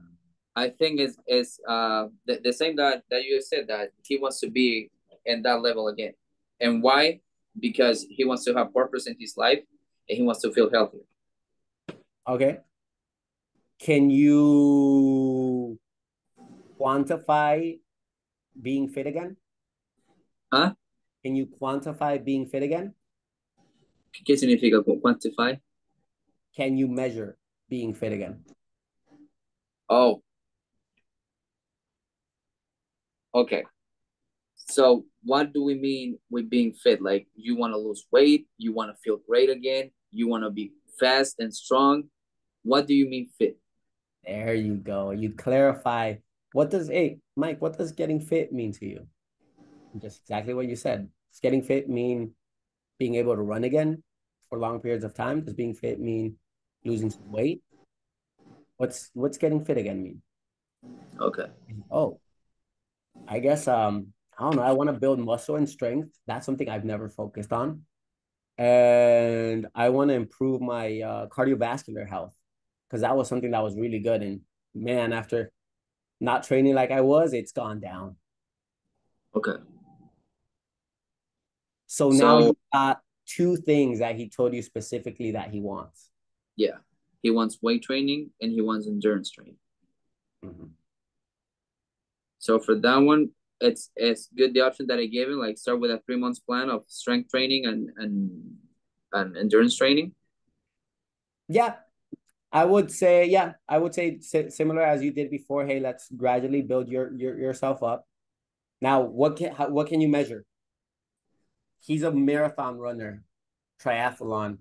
I think is the same that you said that he wants to be in that level again. And why? Because he wants to have purpose in his life and he wants to feel healthy. Okay. Can you quantify being fit again? Huh? Can you quantify being fit again? ¿Qué significa quantify? Can you measure being fit again? Oh, okay. So what do we mean with being fit? Like you want to lose weight, you want to feel great again, you want to be fast and strong. What do you mean fit? There you go. You clarify what does hey Mike, what does getting fit mean to you? Just exactly what you said. Does getting fit mean being able to run again for long periods of time? Does being fit mean losing some weight? What's getting fit again mean? Okay. Oh, I guess I don't know. I want to build muscle and strength. That's something I've never focused on. And I want to improve my cardiovascular health because that was something that was really good. And man, after not training like I was, it's gone down. Okay. So now So you got two things that he told you specifically that he wants. yeah, he wants weight training and he wants endurance training. Mhm. So for that one, it's good the option that I gave him. Like start with a 3 months plan of strength training and endurance training. Yeah, I would say, yeah, I would say similar as you did before. Hey, let's gradually build yourself up. Now, what can you measure? He's a marathon runner, triathlon.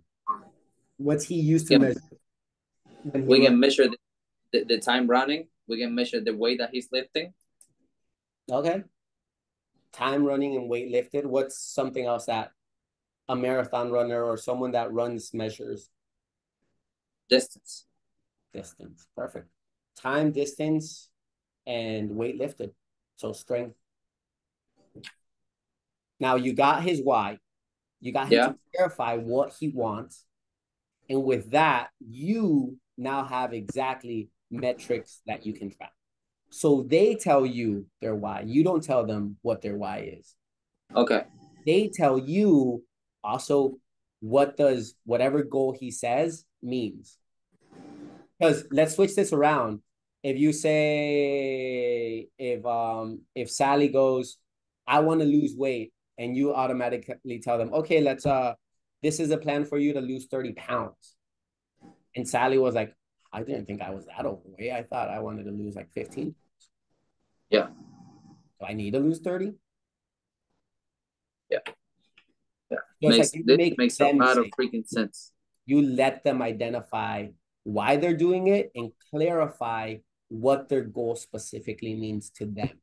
What's he used to We measure can, when he we was can measure the time running. We can measure the weight that he's lifting. okay? Time running and weight lifted. What's something else that a marathon runner or someone that runs measures? Distance. Distance. Perfect. Time, distance, and weight lifted. So strength. Now you got his why. You got him Yeah. to clarify what he wants. And with that, you now have exactly metrics that you can track. So they tell you their why. You don't tell them what their why is. Okay. They tell you also what does whatever goal he says means. Because let's switch this around. If you say if Sally goes, I want to lose weight, and you automatically tell them, okay, let's this is a plan for you to lose 30 pounds. And Sally was like, I didn't think I was that overweight. I thought I wanted to lose like 15. Yeah. So I need to lose 30. Yeah. Yeah. So it's like you This make makes a them lot of say, freaking sense. you let them identify why they're doing it and clarify what their goal specifically means to them.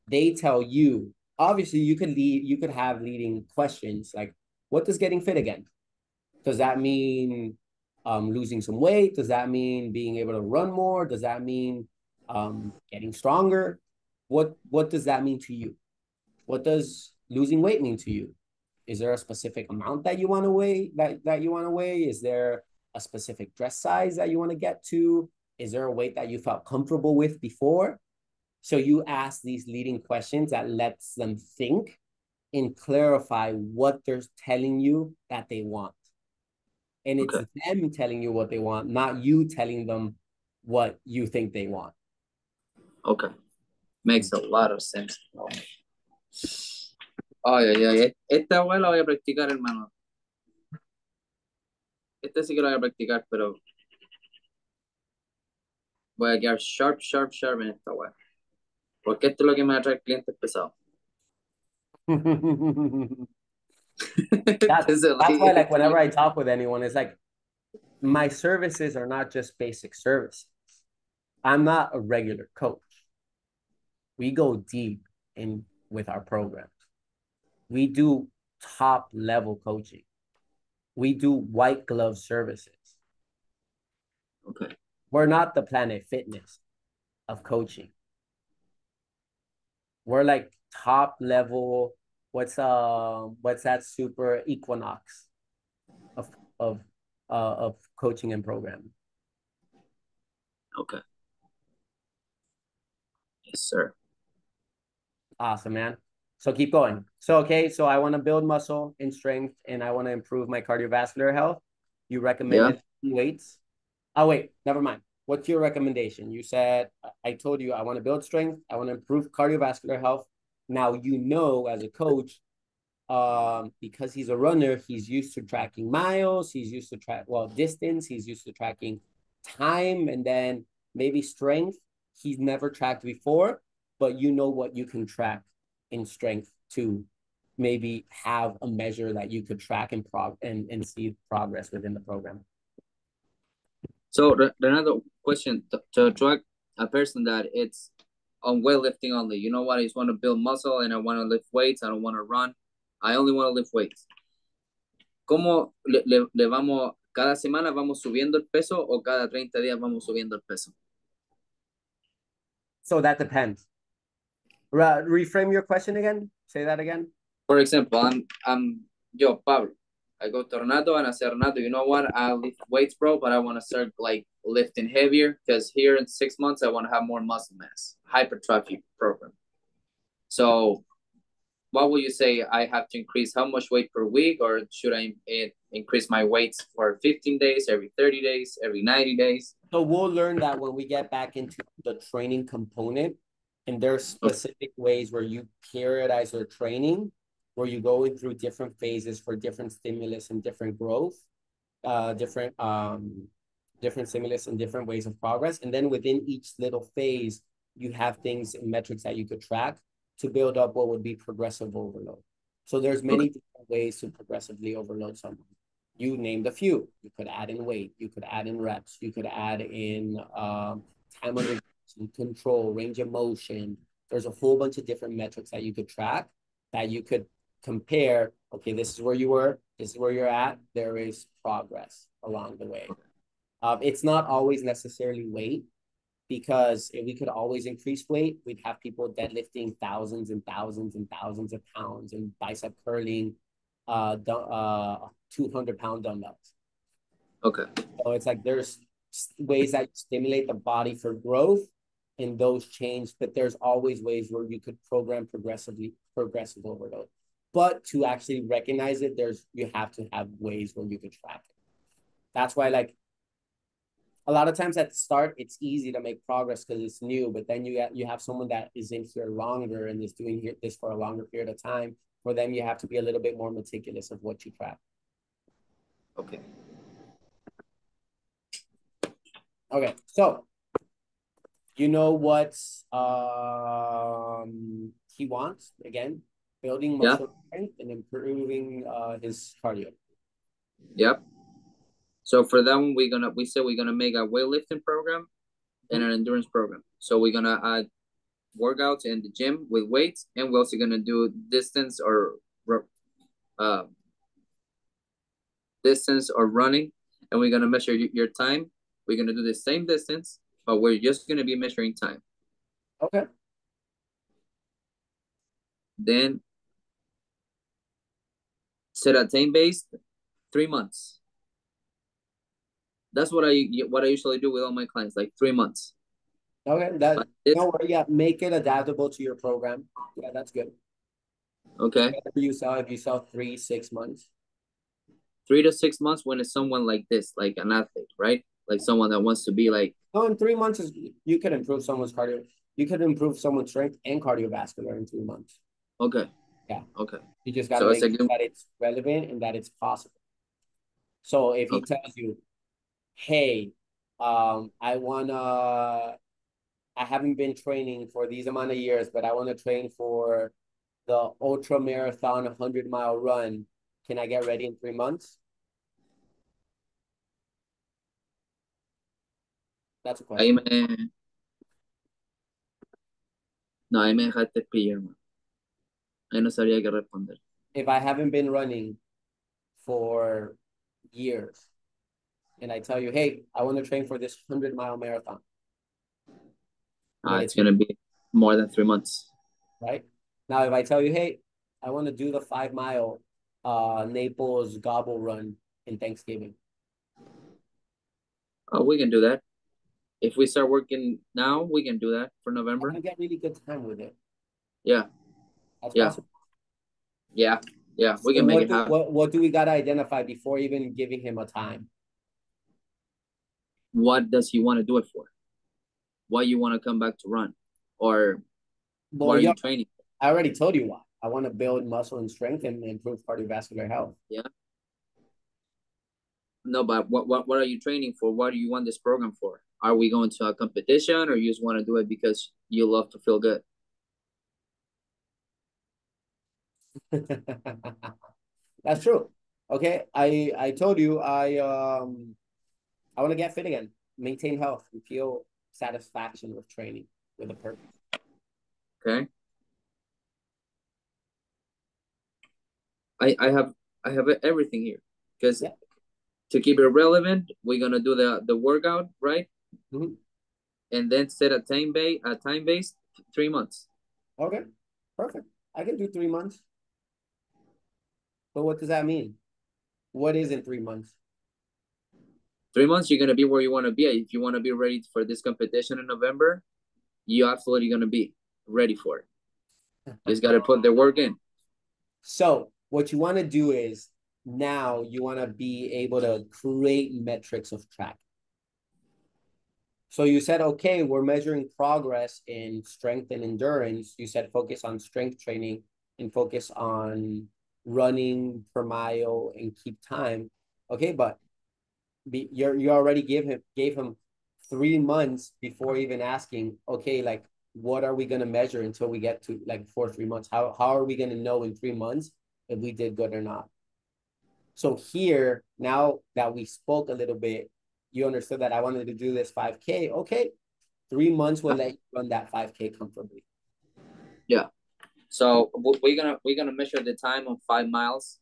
They tell you, obviously you could have leading questions like, what does getting fit again? Does that mean losing some weight? Does that mean being able to run more? Does that mean getting stronger? What does that mean to you? What does losing weight mean to you? Is there a specific amount that you want to weigh that you want to weigh? Is there a specific dress size that you want to get to? Is there a weight that you felt comfortable with before? So you ask these leading questions that lets them think and clarify what they're telling you that they want. And it's Okay. them telling you what they want, not you telling them what you think they want. Okay. Makes a lot of sense. Ay, ay, ay. Esta abuela voy a practicar, hermano. Este sí que lo voy a practicar, pero voy a quedar sharp, sharp, sharp en esta web. Porque esto es lo que me atrae clientes pesados. That, Entonces, that's like, why, like, esto es lo whenever I que... talk with anyone, it's like my services are not just basic services. I'm not a regular coach. We go deep in with our programs. We do top level coaching. We do white glove services. Okay. We're not the Planet Fitness of coaching. We're like top level. What's that super equinox of of of coaching and programming? Okay. Yes, sir. Awesome, man. So keep going. So okay, so I want to build muscle and strength, and I want to improve my cardiovascular health. You Yeah. recommended weights. Oh wait, never mind. What's your recommendation? You said I told you I want to build strength. I want to improve cardiovascular health. Now you know as a coach, because he's a runner, he's used to tracking miles. He's used to track distance. He's used to tracking time, and then maybe strength. He's never tracked before, but you know what you can track in strength to maybe have a measure that you could track and see progress within the program. So, Renato, question to attract a person that it's on weightlifting only. You know what? I just want to build muscle and I want to lift weights. I don't want to run. I only want to lift weights. ¿Cómo le vamos, cada semana vamos subiendo el peso o cada 30 días vamos subiendo el peso? So that depends. Reframe your question again. Say that again. For example, I'm yo, Pablo. I go to Renato and I say, Renato, you know what? I lift weights, bro, but I want to start like lifting heavier because here in 6 months, I want to have more muscle mass, hypertrophy program. So what would you say I have to increase how much weight per week, or should I increase my weights for 15 days, every 30 days, every 90 days? So we'll learn that when we get back into the training component, and there's specific ways where you periodize your training, where you go through different phases for different stimulus and different growth, different stimulus and different ways of progress. And then within each little phase, you have things and metrics that you could track to build up what would be progressive overload. So there's many different ways to progressively overload someone. You named a few. You could add in weight. You could add in reps. You could add in time under control, range of motion. There's a whole bunch of different metrics that you could track that you could compare. Okay, this is where you were. This is where you're at. There is progress along the way. It's not always necessarily weight, because if we could always increase weight, we'd have people deadlifting thousands and thousands and thousands of pounds and bicep curling 200-pound dumbbells. Okay. So it's like there's ways that stimulate the body for growth, and those change, but there's always ways where you could program progressive overload. But to actually recognize it, you have to have ways where you can track it. That's why, like, a lot of times at the start, it's easy to make progress because it's new. But then you have someone that is in here longer and is doing this for a longer period of time. For them, you have to be a little bit more meticulous of what you track. Okay. Okay, so you know what he wants again, building Yeah. muscle strength and improving his cardio. Yep. So for that one, we said we're gonna make a weightlifting program and Mhm. an endurance program. So we're gonna add workouts in the gym with weights, and we're also gonna do uh, distance or running, and we're gonna measure your time. We're gonna do the same distance, but we're just gonna be measuring time. Okay. Then set a time based 3 months. That's what I usually do with all my clients, like 3 months. Okay. That Like this, don't worry. Yeah, make it adaptable to your program. Yeah, that's good. okay. Whatever you sell, if you sell 3, 6 months. 3 to 6 months when it's someone like this, like an athlete, right? Like someone that wants to be like, No, in 3 months you could improve someone's cardio. You could improve someone's strength and cardiovascular in 3 months. okay, Yeah. okay. You just got to So it's make a sure good, that it's relevant and that it's possible. So if he okay. tells you, hey, I wanna I haven't been training for these amount of years, but I want to train for the ultra marathon 100-mile run. Can I get ready in 3 months? That's a Ahí question. me, no, ahí me dejaste pillar, man. Ahí no sabría qué responder. If I haven't been running for years and I tell you, hey, I want to train for this 100-mile marathon, would it It's gonna be more than 3 months. right? Now, if I tell you, hey, I want to do the 5-mile Naples gobble run in Thanksgiving, Oh, we can do that. If we start working now, we can do that for I'm November. gonna get really good time with it. Yeah, That's yeah, possible. yeah, yeah. We So can make it happen. what do we gotta identify before even giving him a time? What does he want to do it for? Why you want to come back to run, or what Well, are yeah, you training? I already told you why. I want to build muscle and strength and improve cardiovascular health. Yeah. No, but what are you training for? What do you want this program for? Are we going to a competition, or you just want to do it because you love to feel good? That's true. Okay, I told you I want to get fit again, maintain health, and feel satisfaction with training with a purpose. Okay. I I have everything here because Yeah. to keep it relevant, we're gonna do the workout, right? Mhm. And then set a time base 3 months. Okay. Perfect. I can do 3 months. But what does that mean? What is in 3 months? 3 months, you're gonna be where you want to be. If you want to be ready for this competition in November, you absolutely gonna be ready for it. Just gotta put the work in. So what you want to do is now you want to be able to create metrics of track. So you said, okay, we're measuring progress in strength and endurance. You said focus on strength training and focus on running per mile and keep time. Okay, but you already gave him 3 months before even asking, okay, like what are we gonna measure until we get to like 4 3 months? How are we gonna know in 3 months if we did good or not? So here, now that we spoke a little bit, you understood that I wanted to do this 5K. Okay, 3 months will let you run that 5K comfortably. Yeah. So we're gonna measure the time on 5 miles.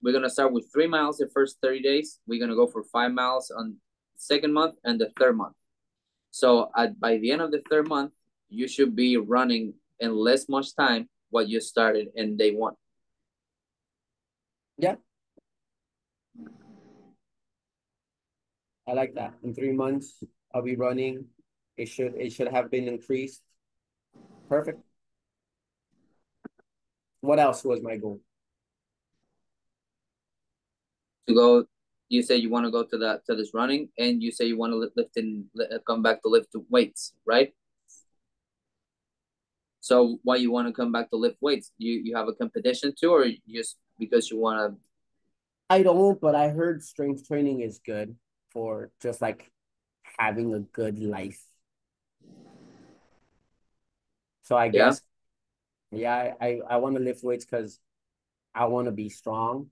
We're gonna start with 3 miles the first 30 days. We're gonna go for 5 miles on second month and the third month. So by the end of the third month, you should be running in less much time what you started in day one. Yeah, I like that. In 3 months, I'll be running. It should have been increased. Perfect. What else was my goal? to go. You say you want to go to this running, and you say you want to lift and come back to lift weights, right? So why you want to come back to lift weights? You have a competition too, or just because you want to? I don't, but I heard strength training is good for just like having a good life. So I Yeah. guess, yeah, I want to lift weights because I want to be strong.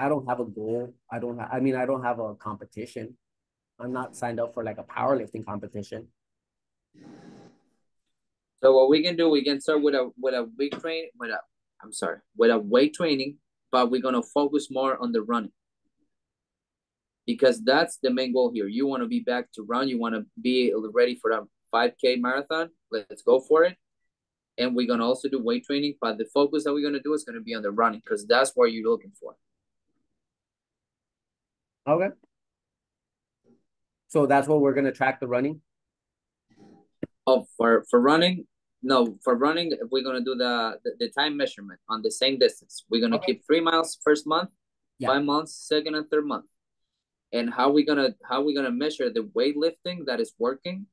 I don't have a goal. I mean, I don't have a competition. I'm not signed up for like a powerlifting competition. So what we can do, we can start with a weight train with a I'm sorry, with a weight training, but we're gonna focus more on the running because that's the main goal here. You want to be back to run. You want to be ready for a 5K marathon. Let's go for it. And we're gonna also do weight training, but the focus that we're gonna do is gonna be on the running because that's what you're looking for. Okay. So that's what we're gonna track the running. Oh, for running, no, for running, we're gonna do the time measurement on the same distance. We're gonna Okay. keep 3 miles first month, Yeah. 5 months second and third month. And how we gonna measure the weightlifting that is working?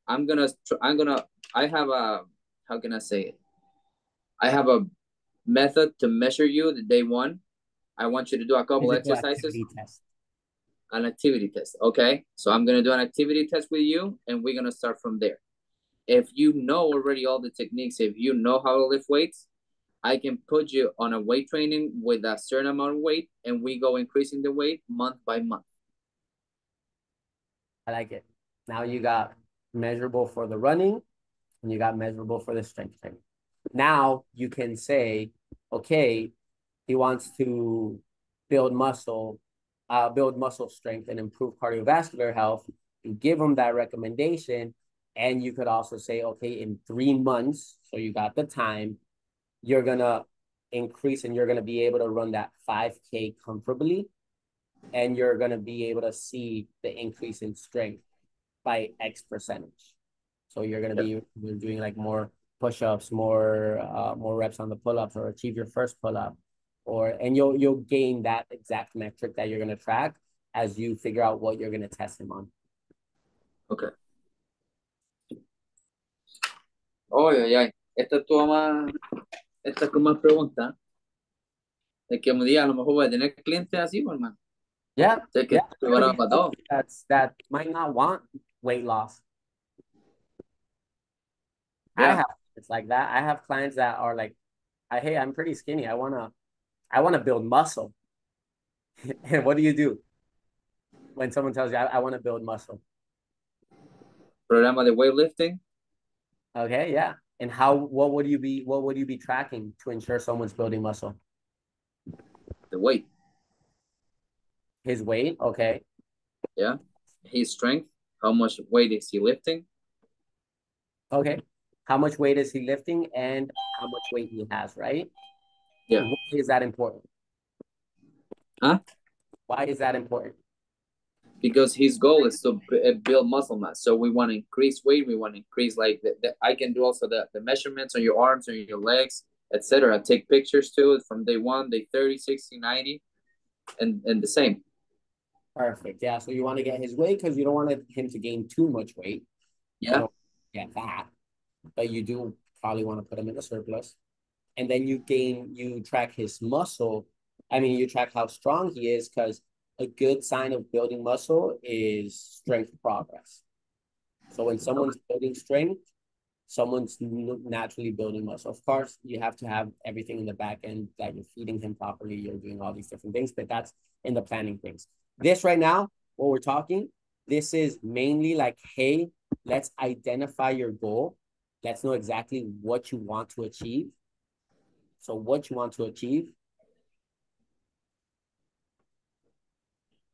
I'm gonna I have a how can I say it? I have a method to measure you the day one. I want you to do a couple Physical exercises, activity test. an activity test. Okay, so I'm gonna do an activity test with you, and we're gonna start from there. If you know already all the techniques, if you know how to lift weights, I can put you on a weight training with a certain amount of weight, and we go increasing the weight month by month. I like it. Now you got measurable for the running and you got measurable for the strength training. Now you can say, okay, he wants to build build muscle strength and improve cardiovascular health. You give him that recommendation. And you could also say, okay, in 3 months, so you got the time, you're gonna increase and you're gonna be able to run that 5K comfortably, and you're gonna be able to see the increase in strength by X percentage. So you're gonna be doing like more push-ups, more reps on the pull-ups, or achieve your first pull-up, or and you'll gain that exact metric that you're gonna track as you figure out what you're gonna test him on. Okay. Oye, ay, ay. Esta es como más pregunta. Es que un día a lo mejor voy a tener clientes así, pues, hermano. Yeah, Sé que yeah. estoy There preparado be para todo. clients that might not want weight loss. I Yeah. have it's like that. I have clients that are like, hey, I'm pretty skinny. I wanna build muscle. And what do you do when someone tells you I want to build muscle? Programa de weightlifting, Okay, yeah. And what would you be tracking to ensure someone's building muscle? the weight. His weight, okay. Yeah. His strength. How much weight is he lifting? Okay. How much weight is he lifting and how much weight he has, right? Yeah. Why is that important? Huh? Why is that important? Because his goal is to build muscle mass. So we want to increase weight. We want to increase like I can do also the measurements on your arms, on your legs, etc. Take pictures too from day one, day 30, 60, 90, and the same. Perfect. Yeah. So you want to get his weight because you don't want him to gain too much weight. You Yeah. don't get that, but you do probably want to put him in a surplus. And then you track his muscle. I mean, you track how strong he is because a good sign of building muscle is strength progress. So when Okay. someone's building strength, someone's naturally building muscle. Of course, you have to have everything in the back end that you're feeding him properly, you're doing all these different things, but that's in the planning things. This right now, what we're talking, this is mainly like, hey, let's identify your goal. Let's know exactly what you want to achieve. So what you want to achieve,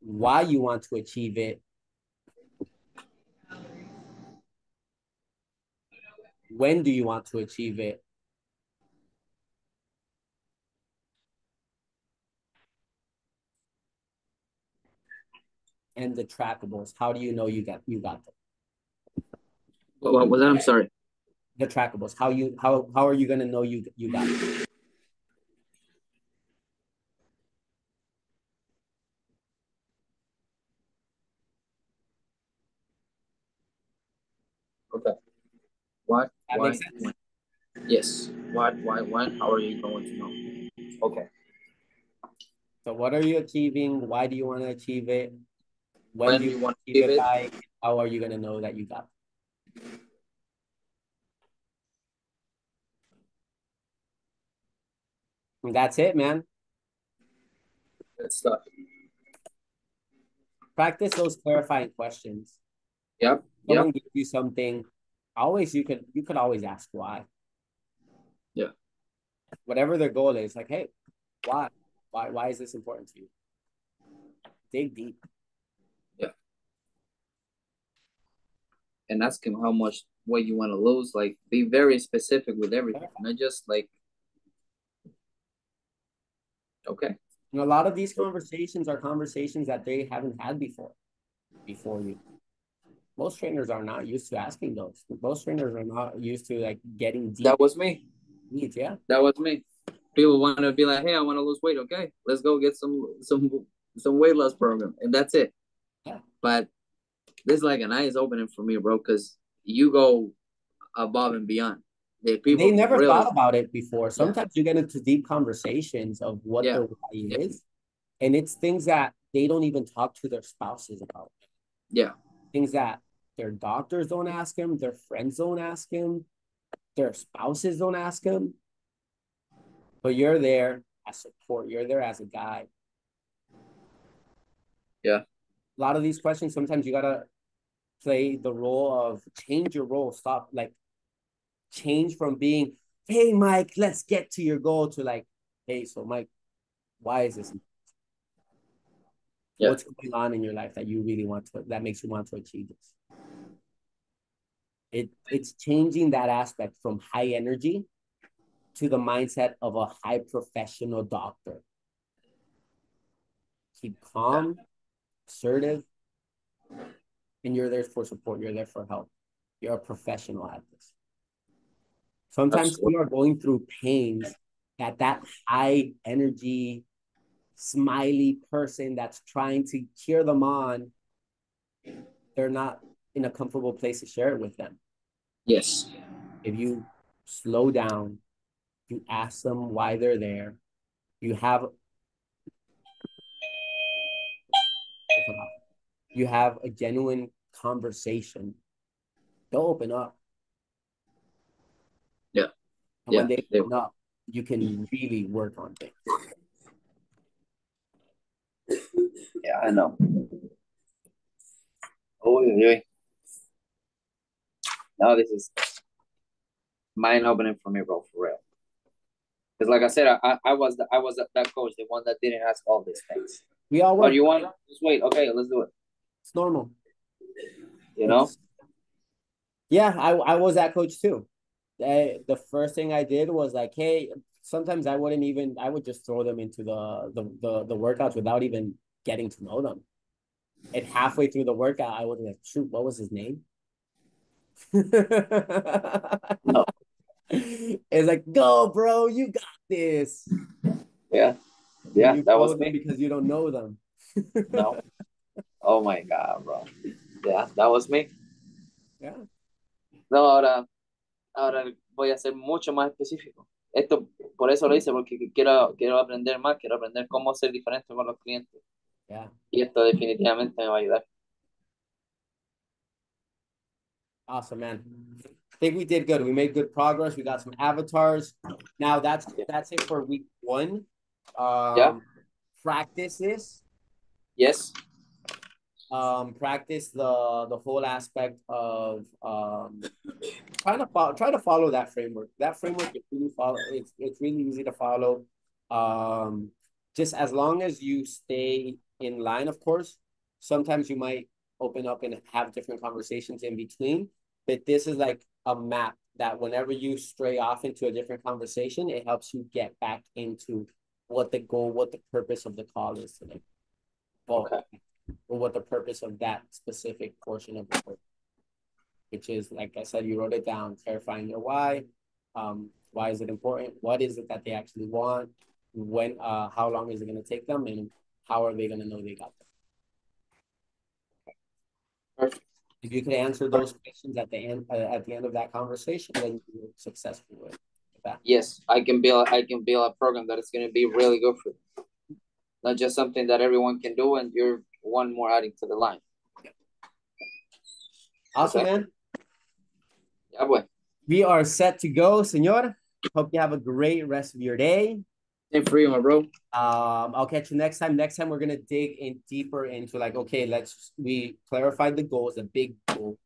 why you want to achieve it, when do you want to achieve it, and the trackables. How do you know you got them? What was that? I'm sorry. The trackables. How are you gonna know you got them? Okay. What? That Why? makes sense. When? Yes. What? Why? When? How are you going to know? Okay. So what are you achieving? Why do you want to achieve it? When When do do you you want to achieve give it it? by? How are you going to know that you got it? And that's it, man. That stuff. Practice those clarifying questions. Yep. Someone Yep. gives you something, always you could always ask why. Yeah. Whatever their goal is, like, hey, why? Why is this important to you? Dig deep. Yeah. And ask him how much weight you want to lose. Like, be very specific with everything, not just like, okay. And a lot of these conversations are conversations that they haven't had before you. Most trainers are not used to asking those. Most trainers are not used to like getting That deep was me. needs. Yeah. That was me. People want to be like, hey, I want to lose weight. Okay, let's go get some weight loss program, and that's it. Yeah. But this is like an eyes opening for me, bro, because you go above and beyond. The And they people never really, thought about it before. yeah, Sometimes you get into deep conversations of what yeah, their why yeah, is, and it's things that they don't even talk to their spouses about. yeah, Things that their doctors don't ask them, their friends don't ask them, their spouses don't ask them. But you're there as support. You're there as a guide. yeah, A lot of these questions, sometimes you gotta play the role of change your role. Stop like change from being, hey Mike, let's get to your goal to like, hey, so Mike, why is this? yeah. What's going on in your life that you really want to that makes you want to achieve this? It's changing that aspect from high energy to the mindset of a high professional doctor. Keep calm, assertive, and you're there for support. You're there for help. You're a professional at this. Sometimes Absolutely. you are going through pains that high energy, smiley person that's trying to cheer them on, they're not in a comfortable place to share it with them. Yes. If you slow down, you ask them why they're there, you have you have a genuine conversation, they'll open up. Yeah. And when Yeah. they They open up, you can really work on things. Yeah, I know. Oh, yeah. Now this is mind opening for me, bro, for real. Because like I said, I was that coach, the one that didn't ask all these things. We all But work. you want just wait, okay, let's do it. It's normal. You know? It's yeah, I was that coach too. The first thing I did was like, hey, sometimes I would just throw them into the workouts without even getting to know them. And halfway through the workout, I would like, shoot, what was his name? No. It's like, go, bro, you got this. Yeah. And Yeah, you that throw was them me. because you don't know them. No. Oh my God, bro. Yeah, that was me. Yeah, No, ahora voy a ser mucho más específico. Esto, por eso lo hice, porque quiero aprender más, quiero aprender cómo ser diferente con los clientes. yeah. Y esto definitivamente me va a ayudar. Awesome, man. I think we did good. We made good progress. We got some avatars. Now that's it for week one. ¿Ya? Practice this. Yes. Practice the whole aspect of try to follow that framework. That framework is really follow. It's really easy to follow. Um, just as long as you stay in line, of course. Sometimes you might open up and have different conversations in between, but this is like a map that whenever you stray off into a different conversation, it helps you get back into what the goal, what the purpose of the call is today. Well, Okay. or what the purpose of that specific portion of the work, which is, like I said, you wrote it down, clarifying your why is it important? What is it that they actually want? When, how long is it going to take them? And how are they going to know they got them? Perfect. If you could answer those questions at the end of that conversation, then you're successful with that. Yes, I can build a program that is going to be really good for you. Not just something that everyone can do, and you're one more adding to the line. Awesome, Okay. man. Yeah, boy. We are set to go, senor. Hope you have a great rest of your day. Same for you, my bro. I'll catch you next time. Next time we're gonna dig in deeper into like, okay, we clarified the goals, the big goal,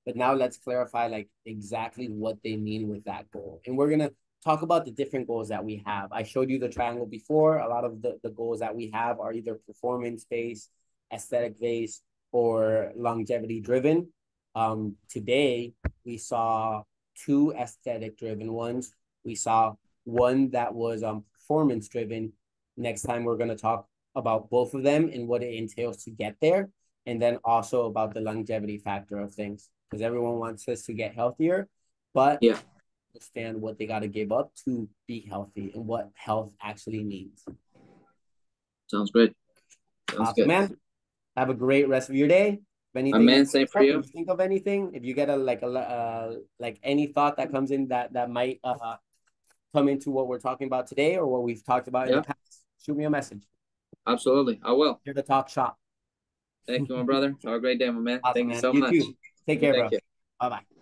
but now let's clarify like exactly what they mean with that goal. And we're gonna talk about the different goals that we have. I showed you the triangle before. A lot of the goals that we have are either performance-based, aesthetic-based, or longevity-driven. Today we saw two aesthetic-driven ones. We saw one that was performance-driven. Next time we're gonna talk about both of them and what it entails to get there, and then also about the longevity factor of things, because everyone wants us to get healthier, but Yeah, understand what they got to give up to be healthy and what health actually means. sounds good. Sounds Awesome, good. man. Have a great rest of your day. If My anything, man, same for if you. you think of anything, if you get like any thought that comes in that might come into what we're talking about today or what we've talked about in the Yeah, past, shoot me a message. absolutely. I will. Here to talk shop. Thank you, my brother. Have a great day, my man. Awesome, Thank you man. so You much. too. Take care, Thank bro. you. Bye bye.